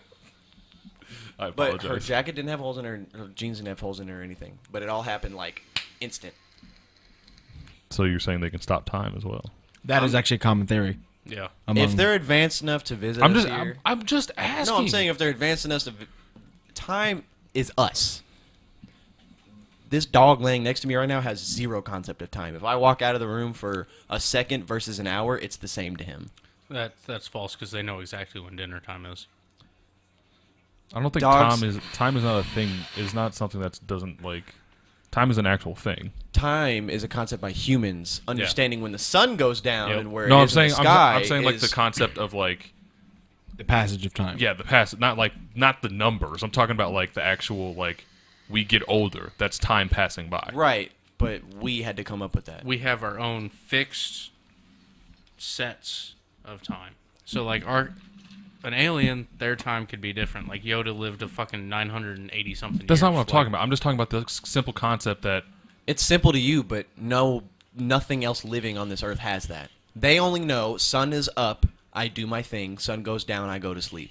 But apologize. her jacket didn't have holes in her jeans didn't have holes in her or anything. But it all happened, like, instant. So you're saying they can stop time as well? That is actually a common theory. Yeah. If they're advanced enough to visit us here... I'm just asking. No, I'm saying if they're advanced enough to... Time is us. This dog laying next to me right now has zero concept of time. If I walk out of the room for a second versus an hour, it's the same to him. That's false because they know exactly when dinner time is. I don't think Dogs- time is not a thing. Is not something that doesn't like. Time is an actual thing. Time is a concept by humans. Understanding when the sun goes down Yep. and where No, it I'm is saying in the sky I'm saying like is- the concept of like The passage of time. the past, not the numbers. I'm talking about like the actual like we get older. That's time passing by. Right, but we had to come up with that. We have our own fixed sets of time. So like an alien, their time could be different. Like Yoda lived a fucking 980 something. That's not years. what I'm talking about. I'm just talking about the simple concept that It's simple to you, but nothing else living on this earth has that. They only know sun is up, I do my thing. Sun goes down, I go to sleep.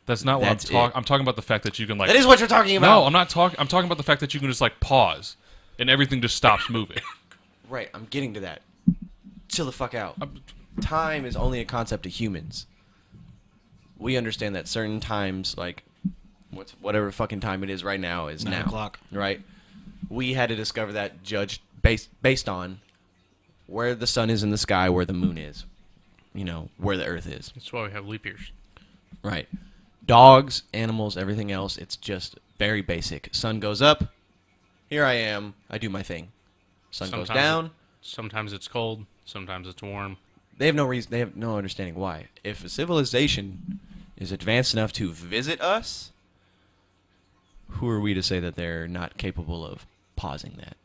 that's not what That's I'm talking. it. I'm talking about the fact that you can like. That is what you're talking about. No, I'm not talking. I'm talking about the fact that you can just like pause, and everything just stops moving. Right, I'm getting to that. Chill the fuck out. Time is only a concept to humans. We understand that certain times, like whatever fucking time it is right now, is 9 now. o'clock. Right? We had to discover that judged based on where the sun is in the sky, where the moon is, where the earth is. That's why we have leap years. Right. Dogs, animals, everything else, it's just very basic. Sun goes up, here I am, I do my thing. Sun goes down. Sometimes it's cold. Sometimes it's warm. They have no reason. They have no understanding why. If a civilization is advanced enough to visit us, who are we to say that they're not capable of pausing that?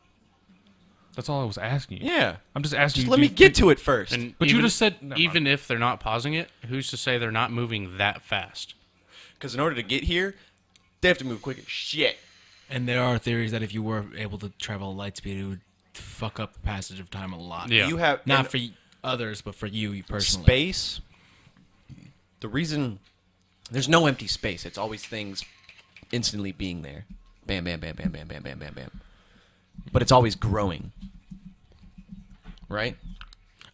That's all I was asking you. Yeah. I'm just asking Just you. let me get to it first. And But you just said- never even if they're not pausing it, who's to say they're not moving that fast? Because in order to get here, they have to move quick as shit. And there are theories that if you were able to travel light speed, it would fuck up the passage of time a lot. Yeah. You have Not and for others, but for you personally. space. The reason there's no empty space. It's always things instantly being there. Bam, bam, bam, bam, bam, bam, bam, bam, bam. But it's always growing. Right?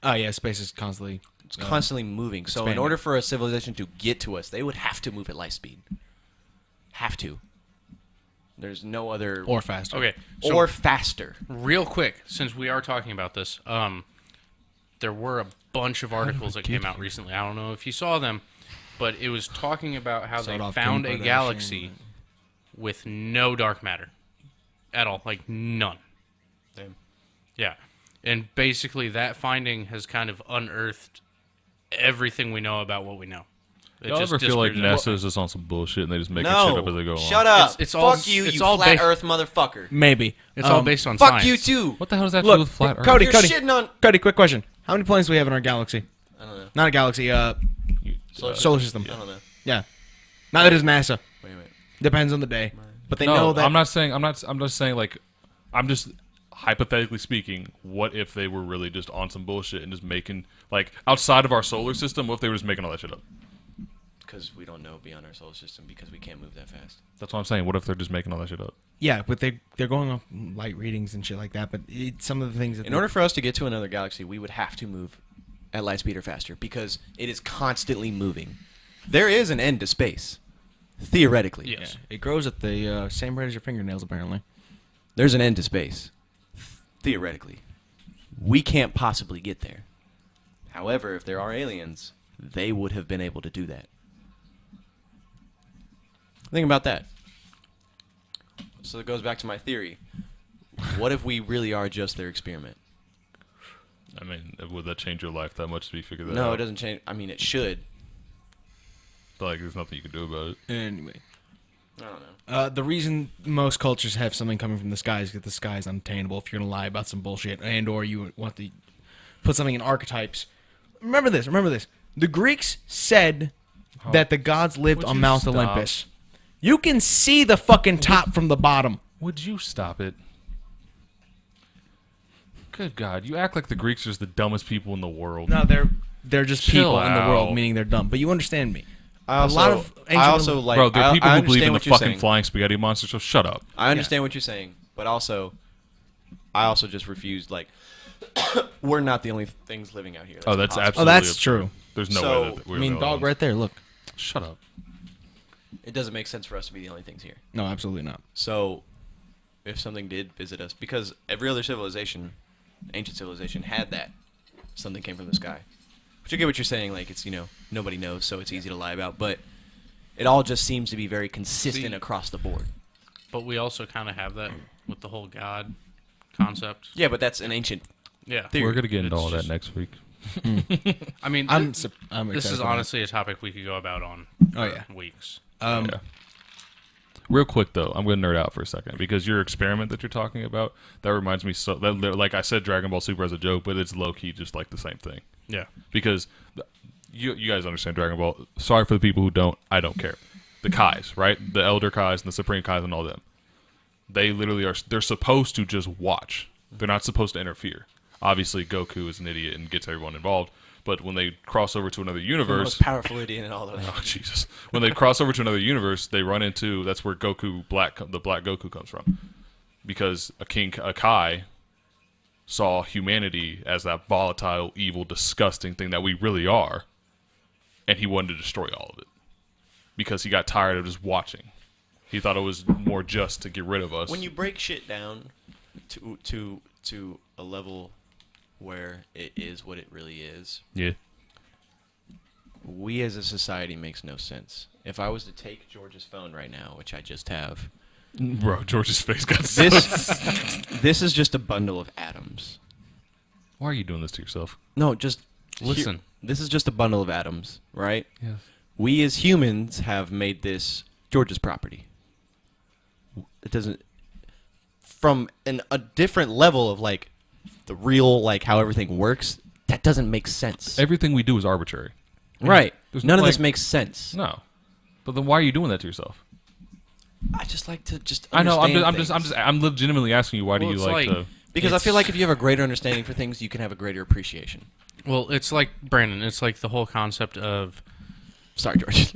Oh, yeah, space is constantly... It's constantly moving. So in expanding. order for a civilization to get to us, they would have to move at light speed. Have to. There's no other... Or faster. Okay. So or faster. real quick, since we are talking about this, there were a bunch of articles that came out recently. I don't know if you saw them, but it was talking about how Start they off found Kim a Kardashian. galaxy with no dark matter at all, like none. Damn. Yeah, and basically that finding has kind of unearthed everything we know about what we know. It Y'all just ever feel like disproves NASA is just on some bullshit and they just making No. shit up as they go along? Shut up. It's all- Fuck you, it's you all flat ba- earth motherfucker. Maybe. It's all based on Fuck science. you too. What the hell does that have to do with flat Earth? Cody, You're Cody, shitting on... Cody, quick question. How many planets do we have in our galaxy? I don't know. Not a galaxy, solar system. I don't know. Yeah. Not that it's NASA. Wait. Depends on the day. But they no, know that... I'm not saying. I'm just saying like, I'm just hypothetically speaking. What if they were really just on some bullshit and just making like outside of our solar system? What if they were just making all that shit up? Because we don't know beyond our solar system because we can't move that fast. That's what I'm saying. What if they're just making all that shit up? Yeah, but they're going off light readings and shit like that. But some of the things that In order for us to get to another galaxy, we would have to move at light speed or faster because it is constantly moving. There is an end to space, theoretically. Yes. it grows at the same rate as your fingernails, apparently. There's an end to space, theoretically. We can't possibly get there. However, if there are aliens, they would have been able to do that. Think about that. So it goes back to my theory. What if we really are just their experiment? I mean, would that change your life that much to be figured that out? No, it doesn't change. I mean, it should. But, like, there's nothing you can do about it. Anyway. I don't know. The reason most cultures have something coming from the sky is because the sky is unattainable. If you're going to lie about some bullshit and or you want to put something in archetypes. Remember this. The Greeks said that the gods lived Would on you Mount stop? Olympus. You can see the fucking top from the bottom. Would you stop it? Good God, you act like the Greeks are just the dumbest people in the world. No, they're just Chill people in the world, out. meaning they're dumb. But you understand me. I a lot of ancient Bro, there are people I who believe understand in the what you're fucking saying. flying spaghetti monster, so shut up. I understand what you're saying, but also, I also just refused. Like, we're not the only things living out here. Oh, that's impossible. absolutely that's absurd. true. There's no So, way that we're I mean, the dog only right there. Look. ones. Shut up. It doesn't make sense for us to be the only things here. No, absolutely not. So, if something did visit us, because every other civilization, ancient civilization, had that. Something came from the sky. Which I get what you're saying, like, it's, nobody knows, so it's easy to lie about, but it all just seems to be very consistent See- across the board. But we also kind of have that with the whole God concept. Yeah, but that's an ancient Yeah. theory. We're going to get into It's all that just- next week. I mean, I'm this excited is for that. honestly a topic we could go about on Oh, for yeah. weeks. Yeah. Real quick though, I'm going to nerd out for a second because your experiment that you're talking about, that reminds me like I said Dragon Ball Super as a joke, but it's low key just like the same thing. Yeah. Because you guys understand Dragon Ball. Sorry for the people who don't. I don't care. The Kais, right? The Elder Kais and the Supreme Kais and all them. They literally are. They're supposed to just watch. They're not supposed to interfere. Obviously, Goku is an idiot and gets everyone involved. But when they cross over to another The universe, most powerful idiot in all the land. oh Jesus! When they cross over to another universe, they run into that's where the Black Goku comes from, because a Kai saw humanity as that volatile, evil, disgusting thing that we really are, and he wanted to destroy all of it because he got tired of just watching. He thought it was more just to get rid of us. When you break shit down to a level where it is what it really is, yeah, we as a society makes no sense. If I was to take George's phone right now, which I just have, bro, George's face got so. this is just a bundle of atoms. Why are you doing this to yourself? No, just Listen. this is just a bundle of atoms, right? Yes. We as humans have made this George's property. It doesn't from a different level of like the real like how everything works. That doesn't make sense. Everything we do is arbitrary. Right. There's None no, of this like- makes sense. No, but then why are you doing that to yourself? I just like to just. I know. understand I'm legitimately asking you. Why do Well, you it's like like- to? because I feel It's- like if you have a greater understanding for things, you can have a greater appreciation. Well, it's like Brandon. It's like the whole concept of Sorry, George.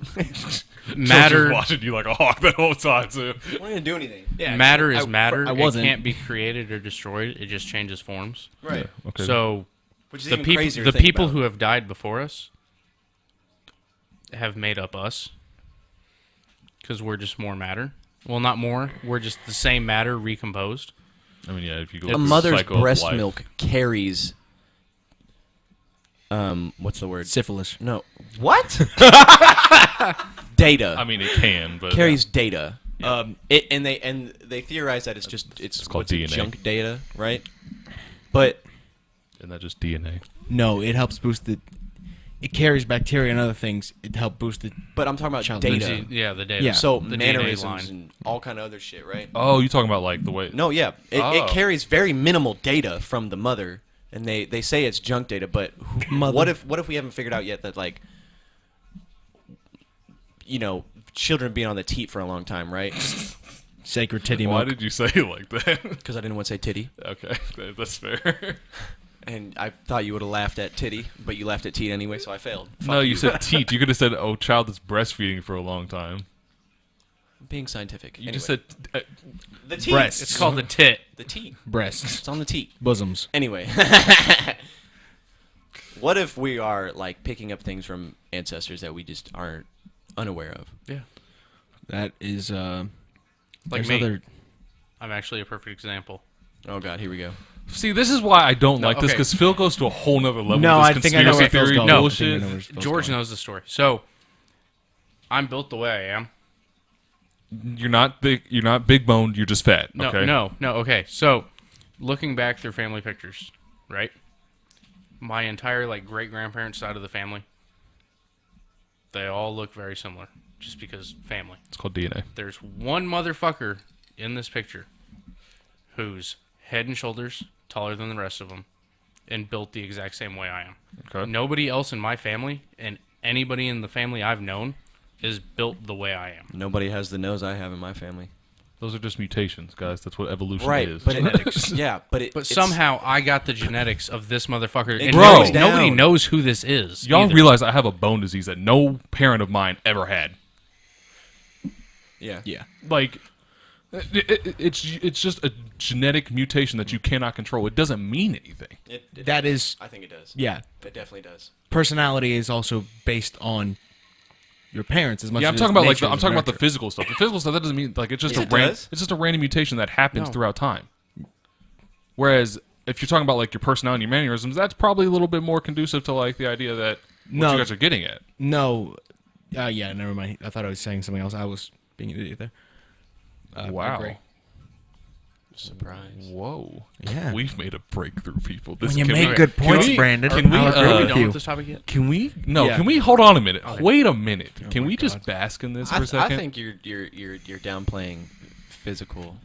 matter. Just watching you like a hawk that whole time too. I'm not gonna do anything. Matter is matter. I wasn't. It can't be created or destroyed. It just changes forms. Right. Okay. So Which is the even people, crazier the to think people about. who have died before us, have made up us. Because we're just more matter. Well, not more. We're just the same matter recomposed. I mean, yeah. If you go A through the mother's cycle of breast life- milk carries. What's the word? Syphilis. No. What? Data. I mean, it can, but carries data. And they theorize that it's just it's called what's it, DNA. junk data, right? But isn't that just DNA? No, it helps boost the. It carries bacteria and other things. It helps boost the. I'm talking about Child data. Yeah, the data. Yeah. So the DNA mannerisms line. and all kind of other shit, right? Oh, you talking about like the way? No, yeah, it Oh. carries very minimal data from the mother, and they say it's junk data. But Mother. what if we haven't figured out yet that like, children being on the teat for a long time, right? Sacred titty Why milk. did you say it like that? Because I didn't want to say titty, Okay, that's fair. and I thought you would have laughed at titty, but you laughed at teat anyway, so I failed. Fuck No, you said teat. You could have said, "Oh, child that's breastfeeding for a long time." being scientific. You Anyway. just said the teat. breasts. It's called the tit. The teat. Breasts. It's on the teat. Bosoms. Anyway, what if we are like picking up things from ancestors that we just aren't unaware of? Yeah. That is. Like There's me. other. I'm actually a perfect example. Oh God, here we go. See, this is why I don't No, like this okay. because Phil goes to a whole nother level. No, with I this think I know where conspiracy Phil's theory going. No. bullshit. I think I know where Phil's George going. knows the story. So, I'm built the way I am. You're not big. You're not big boned. You're just fat. No, okay? no. Okay, so looking back through family pictures, right? My entire great grandparents' side of the family, they all look very similar, just because family. It's called DNA. There's one motherfucker in this picture who's head and shoulders taller than the rest of them, and built the exact same way I am. Okay. Nobody else in my family, and anybody in the family I've known, is built the way I am. Nobody has the nose I have in my family. Those are just mutations, guys. That's what evolution Right, is. but Genetics. but But somehow I got the genetics of this motherfucker, and Bro. nobody knows who this is. y'all either. realize I have a bone disease that no parent of mine ever had. yeah. Yeah. Like, it's just a genetic mutation that you cannot control. It doesn't mean anything. That is, I think it does. yeah. It definitely does. Personality is also based on your parents as much Yeah, as I'm talking about nature I'm is talking about the nurture. physical stuff. The physical stuff that doesn't mean like it's just Yes, a it does. it's just a random mutation that happens No. throughout time. Whereas if you're talking about like your personality and your mannerisms, that's probably a little bit more conducive to like the idea that what No. you guys are getting at. No. Yeah, never mind. I thought I was saying something else. I was being an idiot there. I Wow. agree. Surprise. Whoa. Yeah. We've made a breakthrough, people. When you can make we- good can points, we- Brandon, Can we? I'll agree Are we with done you. with this topic yet? Can we? No. Yeah. Can we hold on a minute? Okay. Wait a minute. Can my we just God. bask in this for I a second? think you're downplaying physical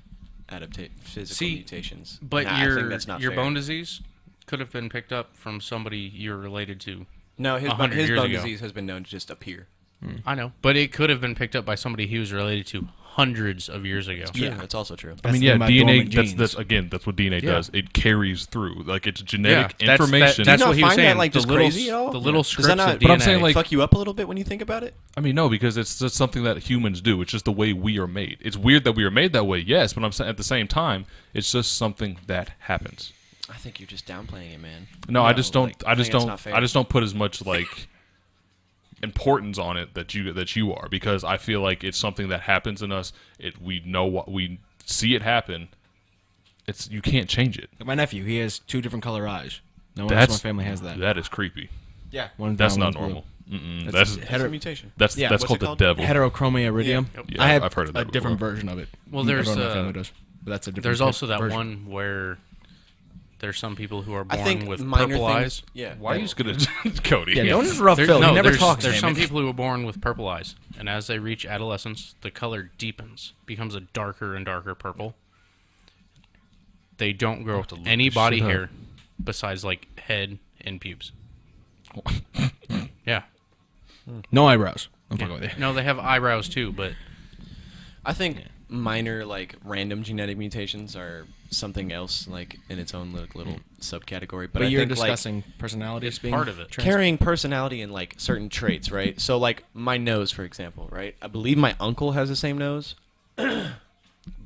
physical mutations. But Nah, I think that's not your fair. bone disease could have been picked up from somebody you're related to. No, his 100 his years bone ago. disease has been known to just appear. I know, but it could have been picked up by somebody he was related to hundreds of years ago. True, Yeah. that's also true. I That's mean, the yeah, thing about DNA. dormant That's genes. again. That's what DNA Yeah. does. It carries through. Like it's genetic Yeah, that's- information. That's Do you what not he was find that, saying. like, the just little, crazy at all? the little Does that scripts not- of DNA. But I'm saying, like- fuck you up a little bit when you think about it? I mean, no, because it's just something that humans do. It's just the way we are made. It's weird that we are made that way, yes, but I'm saying at the same time, it's just something that happens. I think you're just downplaying it, man. No, I just don't. like, I just think it's don't. not fair. I just don't put as much like importance on it that you are, because I feel like it's something that happens in us. We know what we see it happen. You can't change it. My nephew, he has 2 different color eyes. No one else in my That's family has that. That is creepy. Yeah. One's That's brown, not one's normal. Mm-mm. That's That's It's hetero- a mutation. that's Yeah, that's what's called it the called? devil. Heterochromia iridium. Yeah, I have I've heard of that a different before. version of it. Well, there's, Everyone in my family does, but that's a different. There's also that version. one where there's some people who are I born think with minor purple things. eyes. Yeah. Why are you just gonna Cody? Yeah, don't interrupt There- Phil. no, he never there's, talks. There's damn some it. people who are born with purple eyes, and as they reach adolescence, the color deepens, becomes a darker and darker purple. They don't grow to look any this body shit up. hair besides like head and pubes. Yeah. No eyebrows. I'm fucking with you. No, they have eyebrows too, but I think minor, like, random genetic mutations are something else, like, in its own little subcategory. But But I you're think, like, discussing personality it's as being part of it. carrying personality and, like, certain traits, right? So, like, my nose, for example, right? I believe my uncle has the same nose,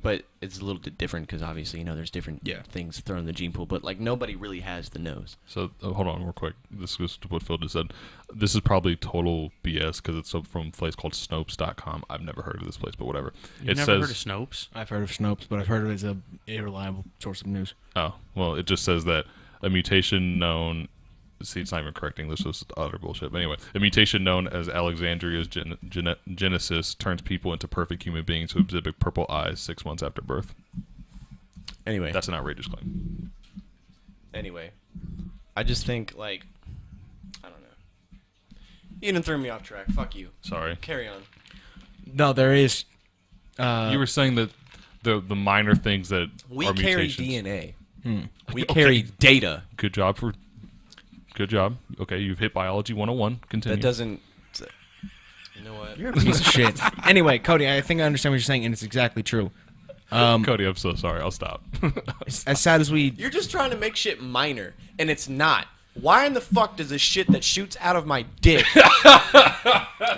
but it's a little bit different because obviously, there's different things thrown in the gene pool. But, like, nobody really has the nose. So hold on, real quick. This is what Phil just said. This is probably total BS because it's from a place called Snopes.com. I've never heard of this place, but whatever. you've It never says, heard of Snopes? I've heard of Snopes, but I've heard of it as a reliable source of news. oh, well, it just says that a mutation known. See, it's not even correct English. This is utter bullshit. But anyway, a mutation known as Alexandria's genesis turns people into perfect human beings who exhibit purple eyes 6 months after birth. Anyway. That's an outrageous claim. Anyway. I just think, like, I don't know. You didn't throw me off track. Fuck you. Sorry. Carry on. No, there is. You were saying that the minor things that We are carry mutations. DNA. We Okay. carry data. Good job. Okay, you've hit biology 101. Continue. That doesn't. You know what? You're a piece of shit. Anyway, Cody, I think I understand what you're saying, and it's exactly true. Cody, I'm so sorry. I'll stop. As sad as we. You're just trying to make shit minor, and it's not. Why in the fuck does this shit that shoots out of my dick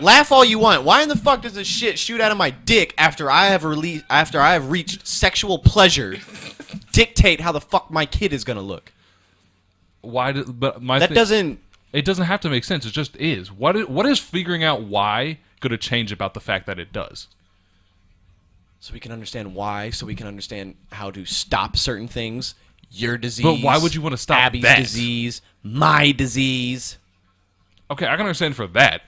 laugh all you want? Why in the fuck does this shit shoot out of my dick after I have reached sexual pleasure dictate how the fuck my kid is gonna look? But my That doesn't. It doesn't have to make sense. It just is. What is figuring out why going to change about the fact that it does? So we can understand why. So we can understand how to stop certain things. Your disease. But why would you want to stop Abby's that? disease? My disease. Okay, I can understand for that.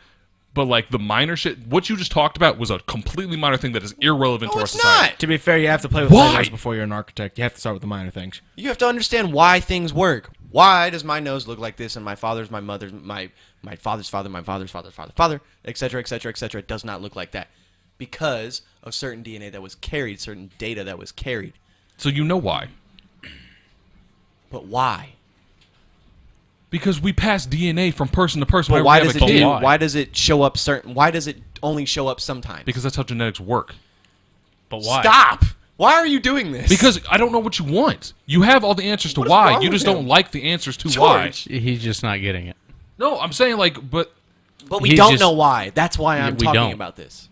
But like the minor shit, what you just talked about was a completely minor thing that is irrelevant to No, our it's society. not. To be fair, you have to play with Why? Legos before you're an architect. You have to start with the minor things. You have to understand why things work. Why does my nose look like this, and my father's, my mother's, my father's father, my father's father's father, etc., etc., etc., does not look like that? Because of certain DNA that was carried, certain data that was carried. So you know why? But why? Because we pass DNA from person to person. But whenever why we does have it a kid. why does it show up certain? Why does it only show up sometimes? Because that's how genetics work. But why? Stop! Why are you doing this? Because I don't know what you want. You have all the answers to What is why. wrong You just with don't him? like the answers to why. George. He's just not getting it. No, I'm saying like, but But we He's don't just- know why. That's why I'm we talking don't. about this.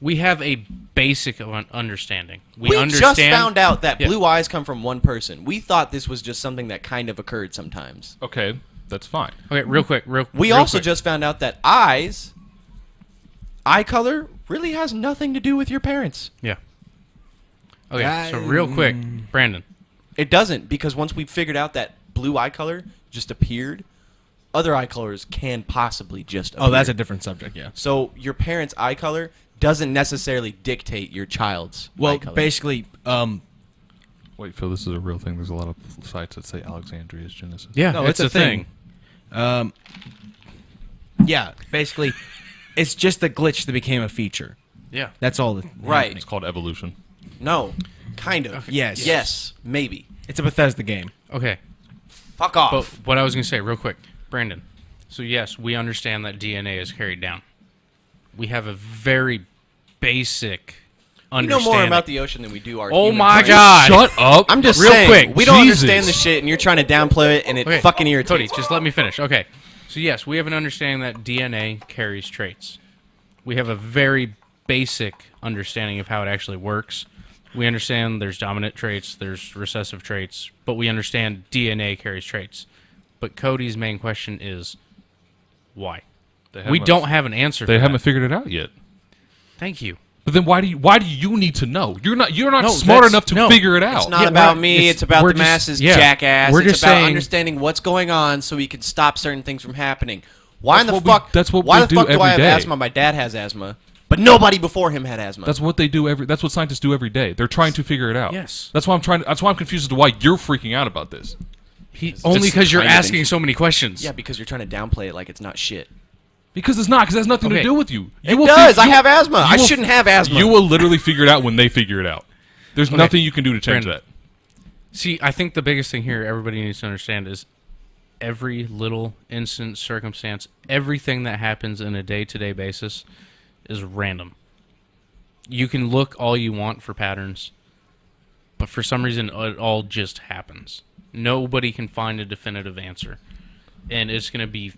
We have a basic understanding. We understand. just found out that Yeah. blue eyes come from one person. We thought this was just something that kind of occurred sometimes. okay, that's fine. Okay, real quick. We real also quick. just found out that eye color really has nothing to do with your parents. Yeah. Okay, so real quick, Brandon. It doesn't, because once we figured out that blue eye color just appeared, other eye colors can possibly just appear. Oh, that's a different subject. Yeah. So your parents' eye color doesn't necessarily dictate your child's eye Well, color. basically, Wait, Phil, this is a real thing. There's a lot of sites that say Alexandria's Genesis. Yeah, No, it's it's a a thing. thing. yeah, basically, it's just a glitch that became a feature. Yeah. That's all. Right. It's called evolution. No, kind of. Yes. Yes, maybe. It's a Bethesda game. Okay, Fuck off. but what I was going to say, real quick, Brandon. So yes, we understand that DNA is carried down. We have a very basic we know understanding. more about the ocean than we do our Oh human my brains. God! Shut up. I'm just Real saying, quick, we don't Jesus. understand the shit, and you're trying to downplay it, and it Okay, fucking irritates Cody, me. just let me finish. Okay, so yes, we have an understanding that DNA carries traits. We have a very basic understanding of how it actually works. We understand there's dominant traits, there's recessive traits, but we understand DNA carries traits. But Cody's main question is, why? They We haven't- don't have an answer They for haven't that. figured it out yet. Thank you. But then why do you need to know? You're not No, smart that's- enough to no. figure it out. It's not Yeah, about we're- me. it's- It's about we're the just- masses, yeah. jackass. We're It's just about saying- understanding what's going on so we can stop certain things from happening. Why in the That's what we- fuck? that's what why we the do fuck do I have every day. asthma? My dad has asthma, but nobody before him had asthma. That's what they do that's what scientists do every day. They're trying to figure it out. Yes. That's why I'm confused as to why you're freaking out about this. Only because you're kind of asking so many questions. yeah, because you're trying to downplay it like it's not shit. Because it's not, because it has nothing to Okay. do with you. It does. I have asthma. I shouldn't have asthma. You will literally figure it out when they figure it out. There's Okay. nothing you can do to change Brandon. that. See, I think the biggest thing here everybody needs to understand is every little instant circumstance, everything that happens in a day-to-day basis is random. You can look all you want for patterns, but for some reason it all just happens. Nobody can find a definitive answer. And it's going to be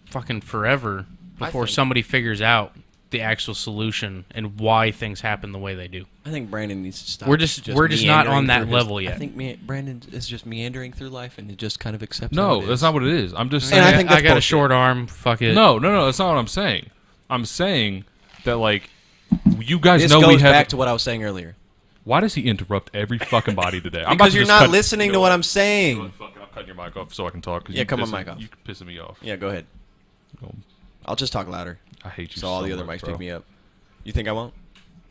fucking forever before think- somebody figures out the actual solution and why things happen the way they do. I think Brandon needs to stop. We're just not on meandering that through his- level yet. I think Brandon is just meandering through life and he just kind of accepts. No, how it that's is. not what it is. I'm just And saying. I think that's I got a bullshit. short arm. Fuck it. No, that's not what I'm saying. I'm saying that, like, you guys This know goes we have. back to what I was saying earlier. Why does he interrupt every fucking body today? I'm about Because to you're just not cut- listening to Go what on. I'm saying. Fuck it, I'm cutting your mic off so I can talk. 'cause Yeah, you cut my pissing- mic off. You pissing me off. Yeah, go ahead. Go. I'll just talk louder, I hate you so all the other much, mics bro. pick me up. You think I won't?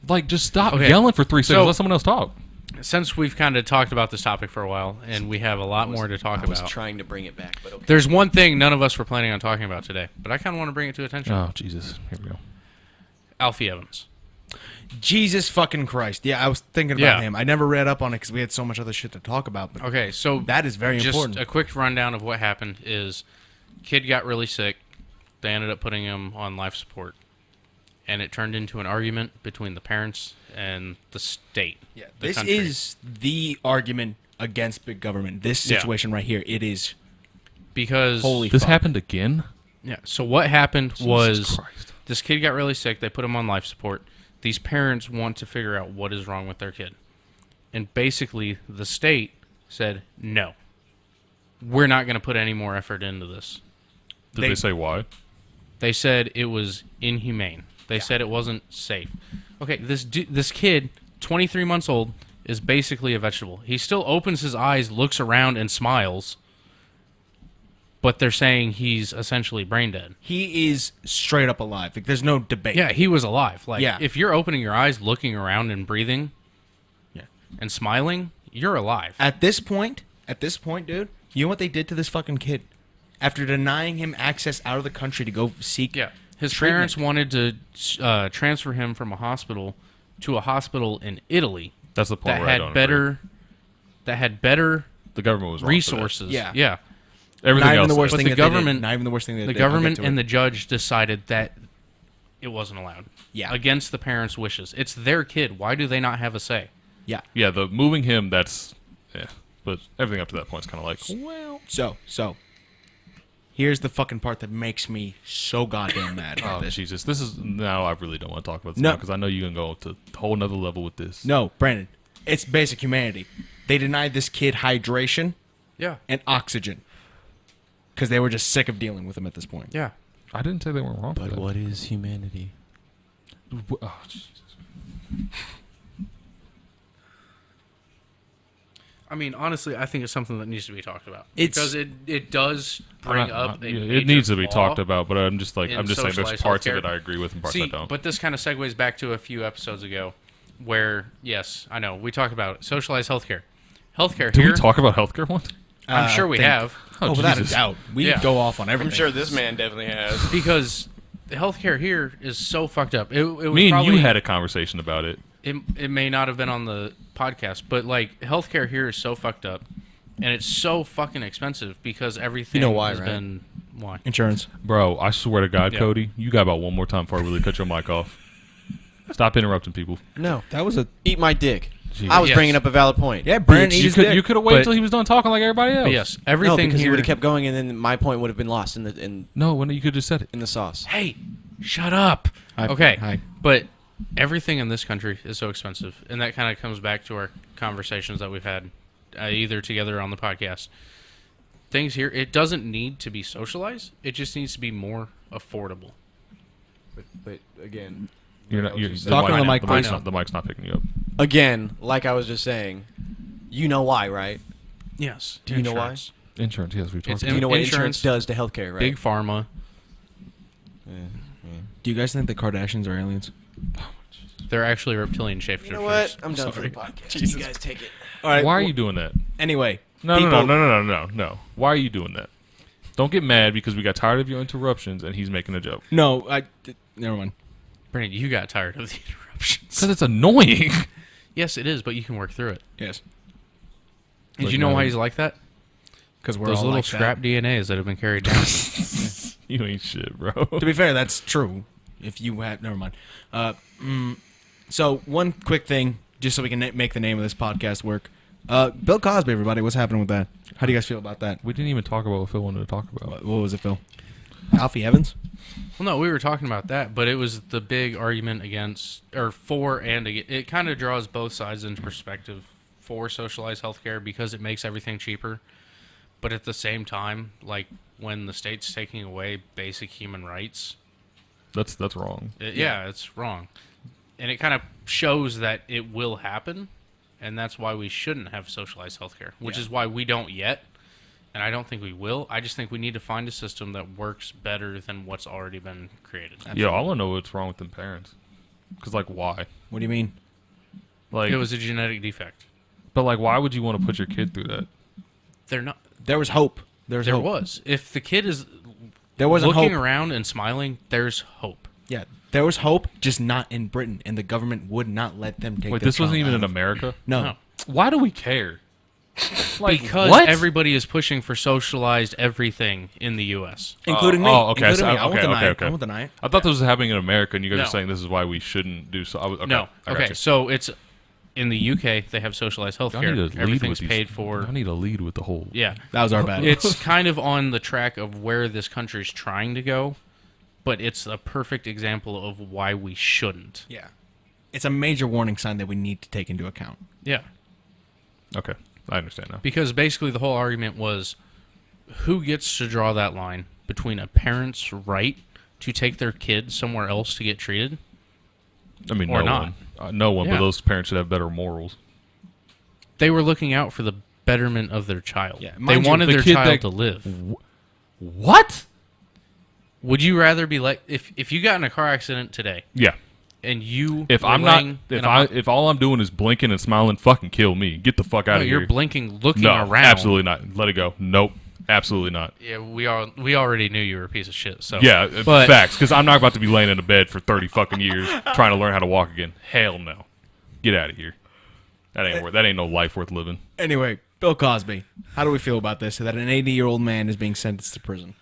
Like, just stop Okay. yelling for 3 seconds. So- Let someone else talk. Since we've kind of talked about this topic for a while, and we have a lot more to talk I was about, trying to bring it back, but okay. there's one thing none of us were planning on talking about today, but I kind of want to bring it to attention. Oh, Jesus. Here we go. Alfie Evans. Jesus fucking Christ. Yeah, I was thinking about Yeah. him. I never read up on it because we had so much other shit to talk about. But Okay, so that is very just important. a quick rundown of what happened is kid got really sick. They ended up putting him on life support. And it turned into an argument between the parents and the state. Yeah, the this country. is the argument against big government. This Yeah. situation right here, it is. Because Holy This fuck. happened again? yeah. So what happened was Jesus Christ. this kid got really sick. They put him on life support. These parents want to figure out what is wrong with their kid. And basically, the state said, no, we're not going to put any more effort into this. Did They- they say why? They said it was inhumane. They said it wasn't safe. Okay, this kid, 23 months old, is basically a vegetable. He still opens his eyes, looks around, and smiles. But they're saying he's essentially brain dead. He is straight up alive. Like, there's no debate. Yeah, he was alive. Like, Yeah. if you're opening your eyes, looking around, and breathing, Yeah. and smiling, you're alive. At this point, dude, you know what they did to this fucking kid? After denying him access out of the country to go seek. Yeah, his treatment. parents wanted to transfer him from a hospital to a hospital in Italy That's the point that where I had don't better agree. The government was wrong for that. resources. Yeah. yeah. Everything Not even else. the worst But thing the that they did. government- Not even the worst thing that The they did. I'll get government to and it. the judge decided that it wasn't allowed. Yeah. Against the parents' wishes. It's their kid. Why do they not have a say? Yeah. Yeah, the moving him, that's yeah. But everything up to that point is kind of like, well, So, here's the fucking part that makes me so goddamn mad about oh this. Jesus, this is now. I really don't want to talk about this No. because I know you can go to a whole nother level with this. No, Brandon, it's basic humanity. They denied this kid hydration Yeah. and oxygen because they were just sick of dealing with him at this point. Yeah. I didn't say they weren't wrong. But what is humanity? Oh, Jesus. I mean, honestly, I think it's something that needs to be talked about. It's- because it does bring up a Yeah, major it needs to be flaw talked about, but I'm just saying there's socialized parts of healthcare. it I agree with and parts See, I don't. but this kind of segues back to a few episodes ago where, yes, I know, we talked about socialized healthcare. Healthcare Did here, we talk about healthcare once? I'm sure we have. Oh, without a Jesus. doubt. We Yeah. go off on everything. I'm sure this man definitely has. Because the healthcare here is so fucked up. It was Me and probably, you had a conversation about it. it may not have been on the podcast, but like healthcare here is so fucked up, and it's so fucking expensive because everything why, has right? been why. Insurance. Bro, I swear to God, Yeah. Cody, you got about one more time before I really cut your mic off. Stop interrupting people. No. That was a... Eat my dick. Jeez. I was Yes. bringing up a valid point. Yeah, Brandon, eat You his could dick. you could have waited But- until he was done talking like everybody else. But yes, No, everything because he here. would have kept going, and then my point would have been lost No, when you could just said it. in the sauce. Hey, shut up. Hi- Okay, hi. but everything in this country is so expensive, and that kind of comes back to our conversations that we've had, either together or on the podcast. Things here, it doesn't need to be socialized. It just needs to be more affordable. But again, You're not. what You're, you the, said. Talking on the mic, the please. mic's not. The mic's not picking you up. again, like I was just saying, you know why, right? Yes. Do you know why? Insurance. Insurance. Yes, we've talked It's about. You know what Insurance, insurance does to healthcare, right? Big pharma. Yeah, yeah. Do you guys think the Kardashians are aliens? They're actually reptilian shapeshifters. You know what? I'm done for sorry. the podcast. Jesus. You guys take it. All right. Why are you doing that? Anyway. No, people- no, no, no, no, no, no, no. Why are you doing that? Don't get mad because we got tired of your interruptions and he's making a joke. No, never mind. Brandon, you got tired of the interruptions. Because it's annoying. Yes, it is, but you can work through it. Yes. Did Like you know no- why he's like that? Because we're Those all little like scrap DNAs that have been carried down. You ain't shit, bro. To be fair, that's true. If you have, never mind. So one quick thing, just so we can make the name of this podcast work. Bill Cosby, everybody, what's happening with that? How do you guys feel about that? We didn't even talk about what Phil wanted to talk about. What was it, Phil? Alfie Evans? Well, no, we were talking about that, but it was the big argument against, or for and against. It kind of draws both sides into perspective for socialized healthcare because it makes everything cheaper. But at the same time, like when the state's taking away basic human rights, That's wrong. yeah, it's wrong. And it kind of shows that it will happen, and that's why we shouldn't have socialized healthcare, which Yeah. is why we don't yet, and I don't think we will. I just think we need to find a system that works better than what's already been created. Yeah, I want to know what's wrong with them parents. Because, like, why? What do you mean? Like, It was a genetic defect. but like, why would you want to put your kid through that? They're not. There was hope. There There hope. was. If the kid is There wasn't looking hope. around and smiling, there's hope. Yeah, there was hope, just not in Britain, and the government would not let them take. Wait, their this wasn't child even out in of- America? No. No. Why do we care? Like, Because what? everybody is pushing for socialized everything in the U.S. including me. oh, okay, Including so- me. I won't okay, deny okay, it. okay. I won't deny it. I thought this was happening in America, and you guys No. are saying this is why we shouldn't do so. Okay, No. I got Okay, you. so it's in the UK. They have socialized Y'all need healthcare. to lead Everything's with these- paid for. I need to lead with the whole. Yeah. That was our bad. It's kind of on the track of where this country's trying to go, but it's a perfect example of why we shouldn't. yeah. It's a major warning sign that we need to take into account. Yeah. Okay, I understand now. Because basically the whole argument was who gets to draw that line between a parent's right to take their kid somewhere else to get treated? I mean, Or no not. one, no one, Yeah. but those parents should have better morals. They were looking out for the betterment of their child. Yeah, They mind you, wanted the their kid child that- to live. What? Would you rather be like if you got in a car accident today Yeah. and you If were I'm not, laying if in a I, if all I'm doing is blinking and smiling, fucking kill me. Get the fuck out no, of you're here. blinking looking No, around. absolutely not. Let it go. Nope, absolutely not. Yeah, we already knew you were a piece of shit. So Yeah, but facts. Because I'm not about to be laying in a bed for 30 fucking years trying to learn how to walk again. Hell no. Get out of here. That ain't worth. That ain't no life worth living. Anyway, Bill Cosby. How do we feel about this? That an 80-year-old man is being sentenced to prison.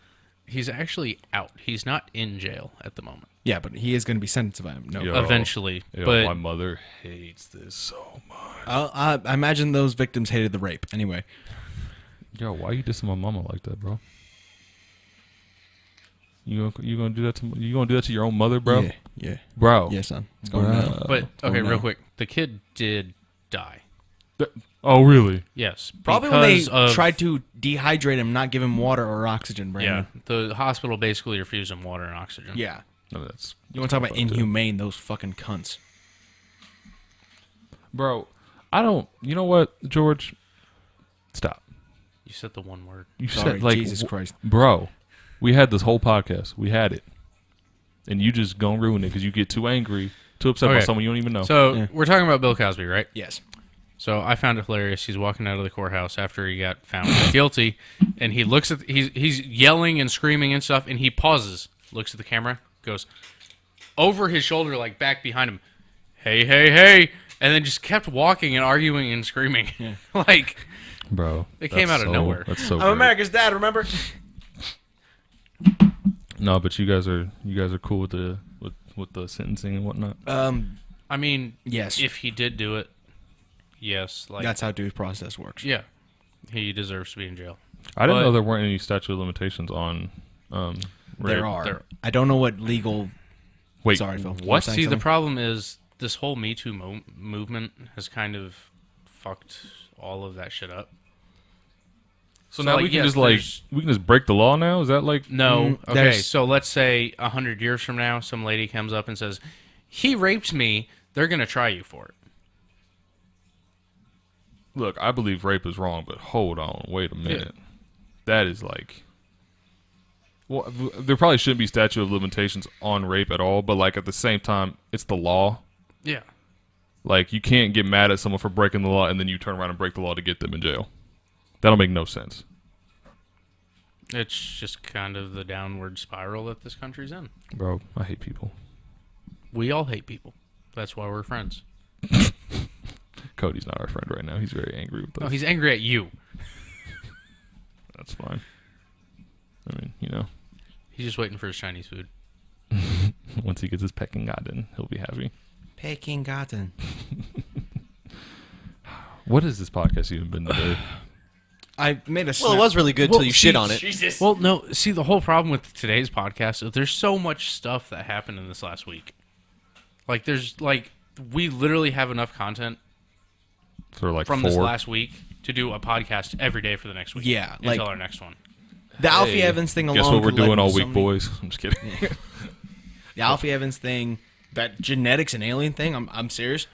He's actually out. He's not in jail at the moment. Yeah, but he is going to be sentenced by him. No. Yo. Eventually. Yo, but my mother hates this so much. I imagine those victims hated the rape. Anyway. Yo, why you dissing my mama like that, bro? You gonna do that to your own mother, bro? Yeah. Bro. Yeah, son. It's going down. But okay, no. real quick. The kid did die. Oh, really? Yes. Probably when they because of- tried to dehydrate him, not give him water or oxygen, Yeah. Brandon. The hospital basically refused him water and oxygen. Yeah. No, that's You want to talk about fucked up. inhumane, those fucking cunts. Bro, I don't. You know what, George? Stop. You said the one word. You Sorry, said like, Jesus Christ. bro. We had this whole podcast. We had it, and you just gonna ruin it because you get too angry, too upset Okay. about someone you don't even know. So Yeah. we're talking about Bill Cosby, right? Yes. So I found it hilarious. He's walking out of the courthouse after he got found guilty, and he looks at he's yelling and screaming and stuff, and he pauses, looks at the camera, goes over his shoulder, like back behind him, hey, hey, hey, and then just kept walking and arguing and screaming, like bro, It came that's out of nowhere. That's so. I'm great. America's dad, remember? No, but you guys are cool with the with the sentencing and whatnot. I mean, Yes. if he did do it, yes, like That's how due process works. yeah, he deserves to be in jail. I didn't but- know there weren't any statute of limitations on. There rape. are. There- I don't know what legal... Wait, Sorry, Phil. You were what? saying See, the something? problem is this whole Me Too movement has kind of fucked all of that shit up. So now like, we can yes, just like there's- we can just break the law now? Is that like No. Okay, there's- so let's say 100 years from now, some lady comes up and says, he raped me. They're going to try you for it. Look, I believe rape is wrong, but hold on, wait a minute. That is like, well, there probably shouldn't be statute of limitations on rape at all, but like at the same time, it's the law. Yeah. Like you can't get mad at someone for breaking the law and then you turn around and break the law to get them in jail. That'll make no sense. It's just kind of the downward spiral that this country's in. Bro, I hate people. We all hate people. That's why we're friends. Cody's not our friend right now. He's very angry with us. No, he's angry at you. That's fine. I mean, you know, He's just waiting for his Chinese food. once he gets his Peking garden, he'll be happy. Peking Garden. What has this podcast even been today? I made a Well, it was really good till you shit on it. Jesus. Well, no, see, the whole problem with today's podcast is there's so much stuff that happened in this last week. Like, we literally have enough content For like from 4. this last week to do a podcast every day for the next week. Yeah, until like- our next one. The Alfie Hey, Evans thing alone. Guess what we're could, like, doing all so week, many- boys? I'm just kidding. The Alfie Evans thing, that genetics and alien thing. I'm serious.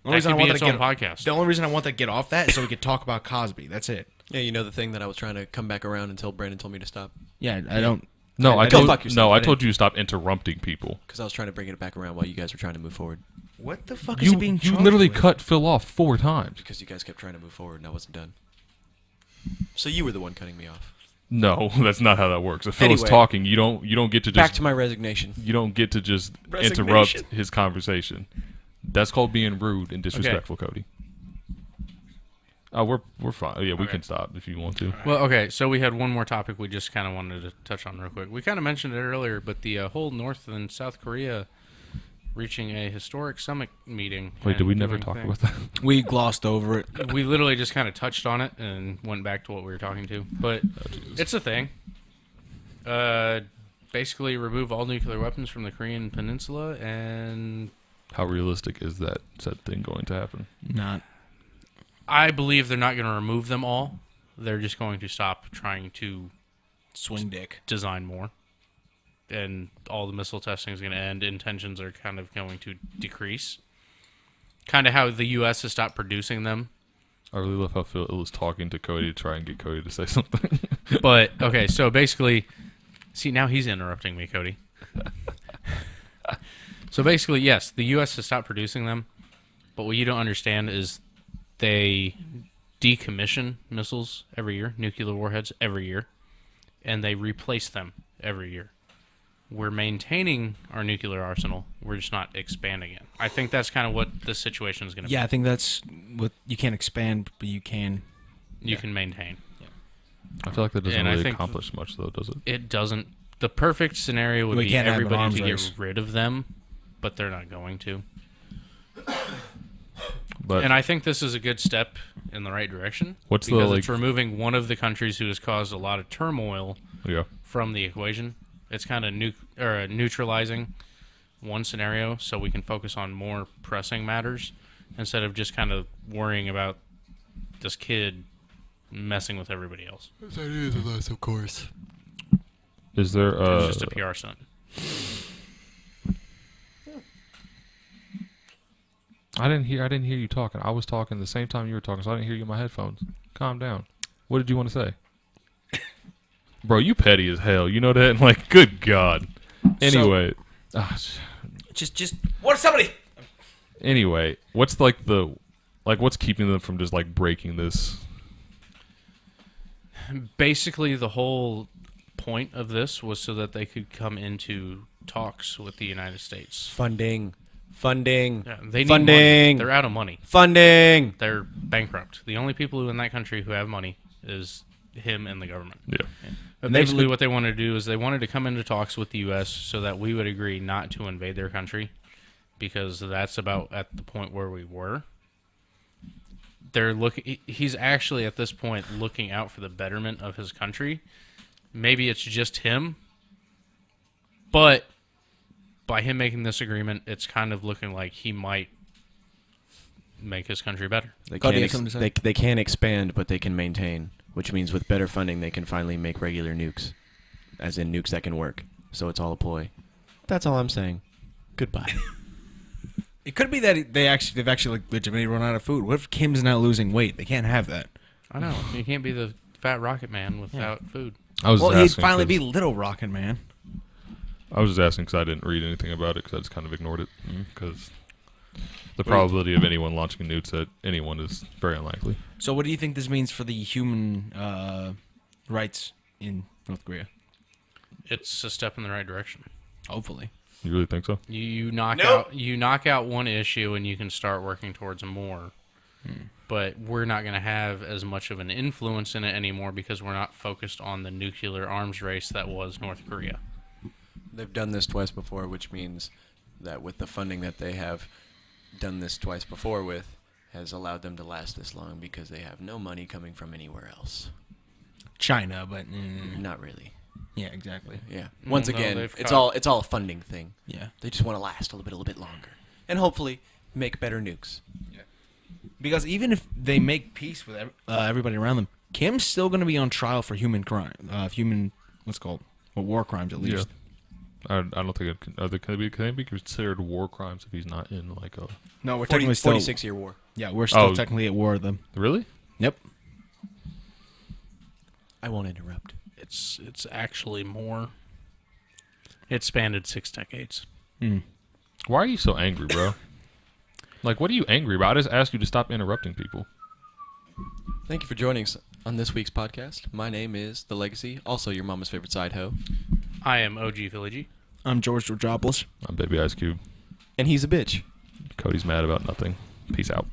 The only That reason I could be want its to own get podcast. The only reason I want to get off that is so we could talk about Cosby. That's it. Yeah, you know the thing that I was trying to come back around until Brandon told me to stop Yeah, I don't. No, I don't- told fuck yourself. no, I I told you to stop interrupting people. because I was trying to bring it back around while you guys were trying to move forward. What the fuck is he being You charged literally with? cut Phil off 4 times. Because you guys kept trying to move forward and I wasn't done. So you were the one cutting me off. No, that's not how that works. If Phil is Anyway. talking, you don't get to Back just to my resignation. you don't get to just Resignation. interrupt his conversation. That's called being rude and disrespectful, Cody. Oh, we're fine. Yeah, we Okay. can stop if you want to. Well, okay, so we had one more topic we just kind of wanted to touch on real quick. We kind of mentioned it earlier, but the whole North and South Korea reaching a historic summit meeting. Wait, did and we never doing talk things. about that? We glossed over it. We literally just kind of touched on it and went back to what we were talking to. But it's a thing. Basically, remove all nuclear weapons from the Korean Peninsula, and How realistic is that said thing going to happen? Not. I believe they're not going to remove them all. They're just going to stop trying to Swing dick. design more. And all the missile testing is going to end. Intentions are kind of going to decrease. Kind of how the U.S. has stopped producing them. I really love how Phil was talking to Cody to try and get Cody to say something. But, okay, so basically... See, now he's interrupting me, Cody. So basically, yes, the U.S. has stopped producing them. But what you don't understand is they decommission missiles every year, nuclear warheads every year, and they replace them every year. We're maintaining our nuclear arsenal. We're just not expanding it. I think that's kind of what this situation is going to Yeah, I think that's what you can't expand, but you can. be. You can maintain. I feel like that doesn't And I really think accomplish much, though, does it? It doesn't. The perfect scenario would We be can't have an everybody arms to race. get rid of them, but they're not going to. But And I think this is a good step in the right direction. What's the, because like- it's removing one of the countries who has caused a lot of turmoil yeah, from the equation. It's kind of neutralizing one scenario, so we can focus on more pressing matters instead of just kind of worrying about this kid messing with everybody else. That is a less, of course. is there It's just a PR stunt. I didn't hear you talking. I was talking the same time you were talking, so I didn't hear you in my headphones. Calm down. What did you want to say? Bro, you petty as hell. You know that? Like, good God. Anyway. Just what somebody. Anyway, what's what's keeping them from just like breaking this? Basically, the whole point of this was so that they could come into talks with the United States. Funding. Yeah, they need Funding. money. They're out of money. Funding. They're bankrupt. The only people who in that country who have money is him and the government. Yeah. But basically, what they wanted to do is they wanted to come into talks with the U.S. so that we would agree not to invade their country, because that's about at the point where we were. They're looking. He's actually at this point looking out for the betterment of his country. Maybe it's just him, but by him making this agreement, it's kind of looking like he might make his country better. They Cody, can't, you have something to say? they can't expand, but they can maintain, which means with better funding, they can finally make regular nukes, as in nukes that can work. So it's all a ploy. That's all I'm saying. Goodbye. It could be that they've actually like legitimately run out of food. What if Kim's not losing weight? They can't have that. I know. You can't be the fat rocket man without food. I was Well, just he'd asking finally 'cause- be Little Rocket Man. I was just asking because I didn't read anything about it because I just kind of ignored it because the probability of anyone launching nukes at anyone is very unlikely. So, what do you think this means for the human rights in North Korea? It's a step in the right direction. Hopefully. You really think so? You knock out one issue and you can start working towards more. But we're not going to have as much of an influence in it anymore because we're not focused on the nuclear arms race that was North Korea. They've done this twice before, which means that with the funding that they have done this twice before with, has allowed them to last this long because they have no money coming from anywhere else. China, but Not really. yeah, exactly. Yeah. Once No, again, they've it's cut- all a funding thing. Yeah, They just want to last a little bit longer, and hopefully make better nukes. because even if they make peace with everybody around them, Kim's still going to be on trial for human crime, war crimes at least. I don't think it can they be considered war crimes if he's not in like a... No, we're technically still 46-year war. Yeah, we're still Oh. technically at war with them. Really? Yep. I won't interrupt. It's actually more. It spanned 6 decades. Why are you so angry, bro? Like, what are you angry about? I just asked you to stop interrupting people. Thank you for joining us on this week's podcast. My name is The Legacy, also your mama's favorite side hoe. I am OG Philly G. I'm George Georgopoulos. I'm Baby Ice Cube. And he's a bitch. Cody's mad about nothing. Peace out.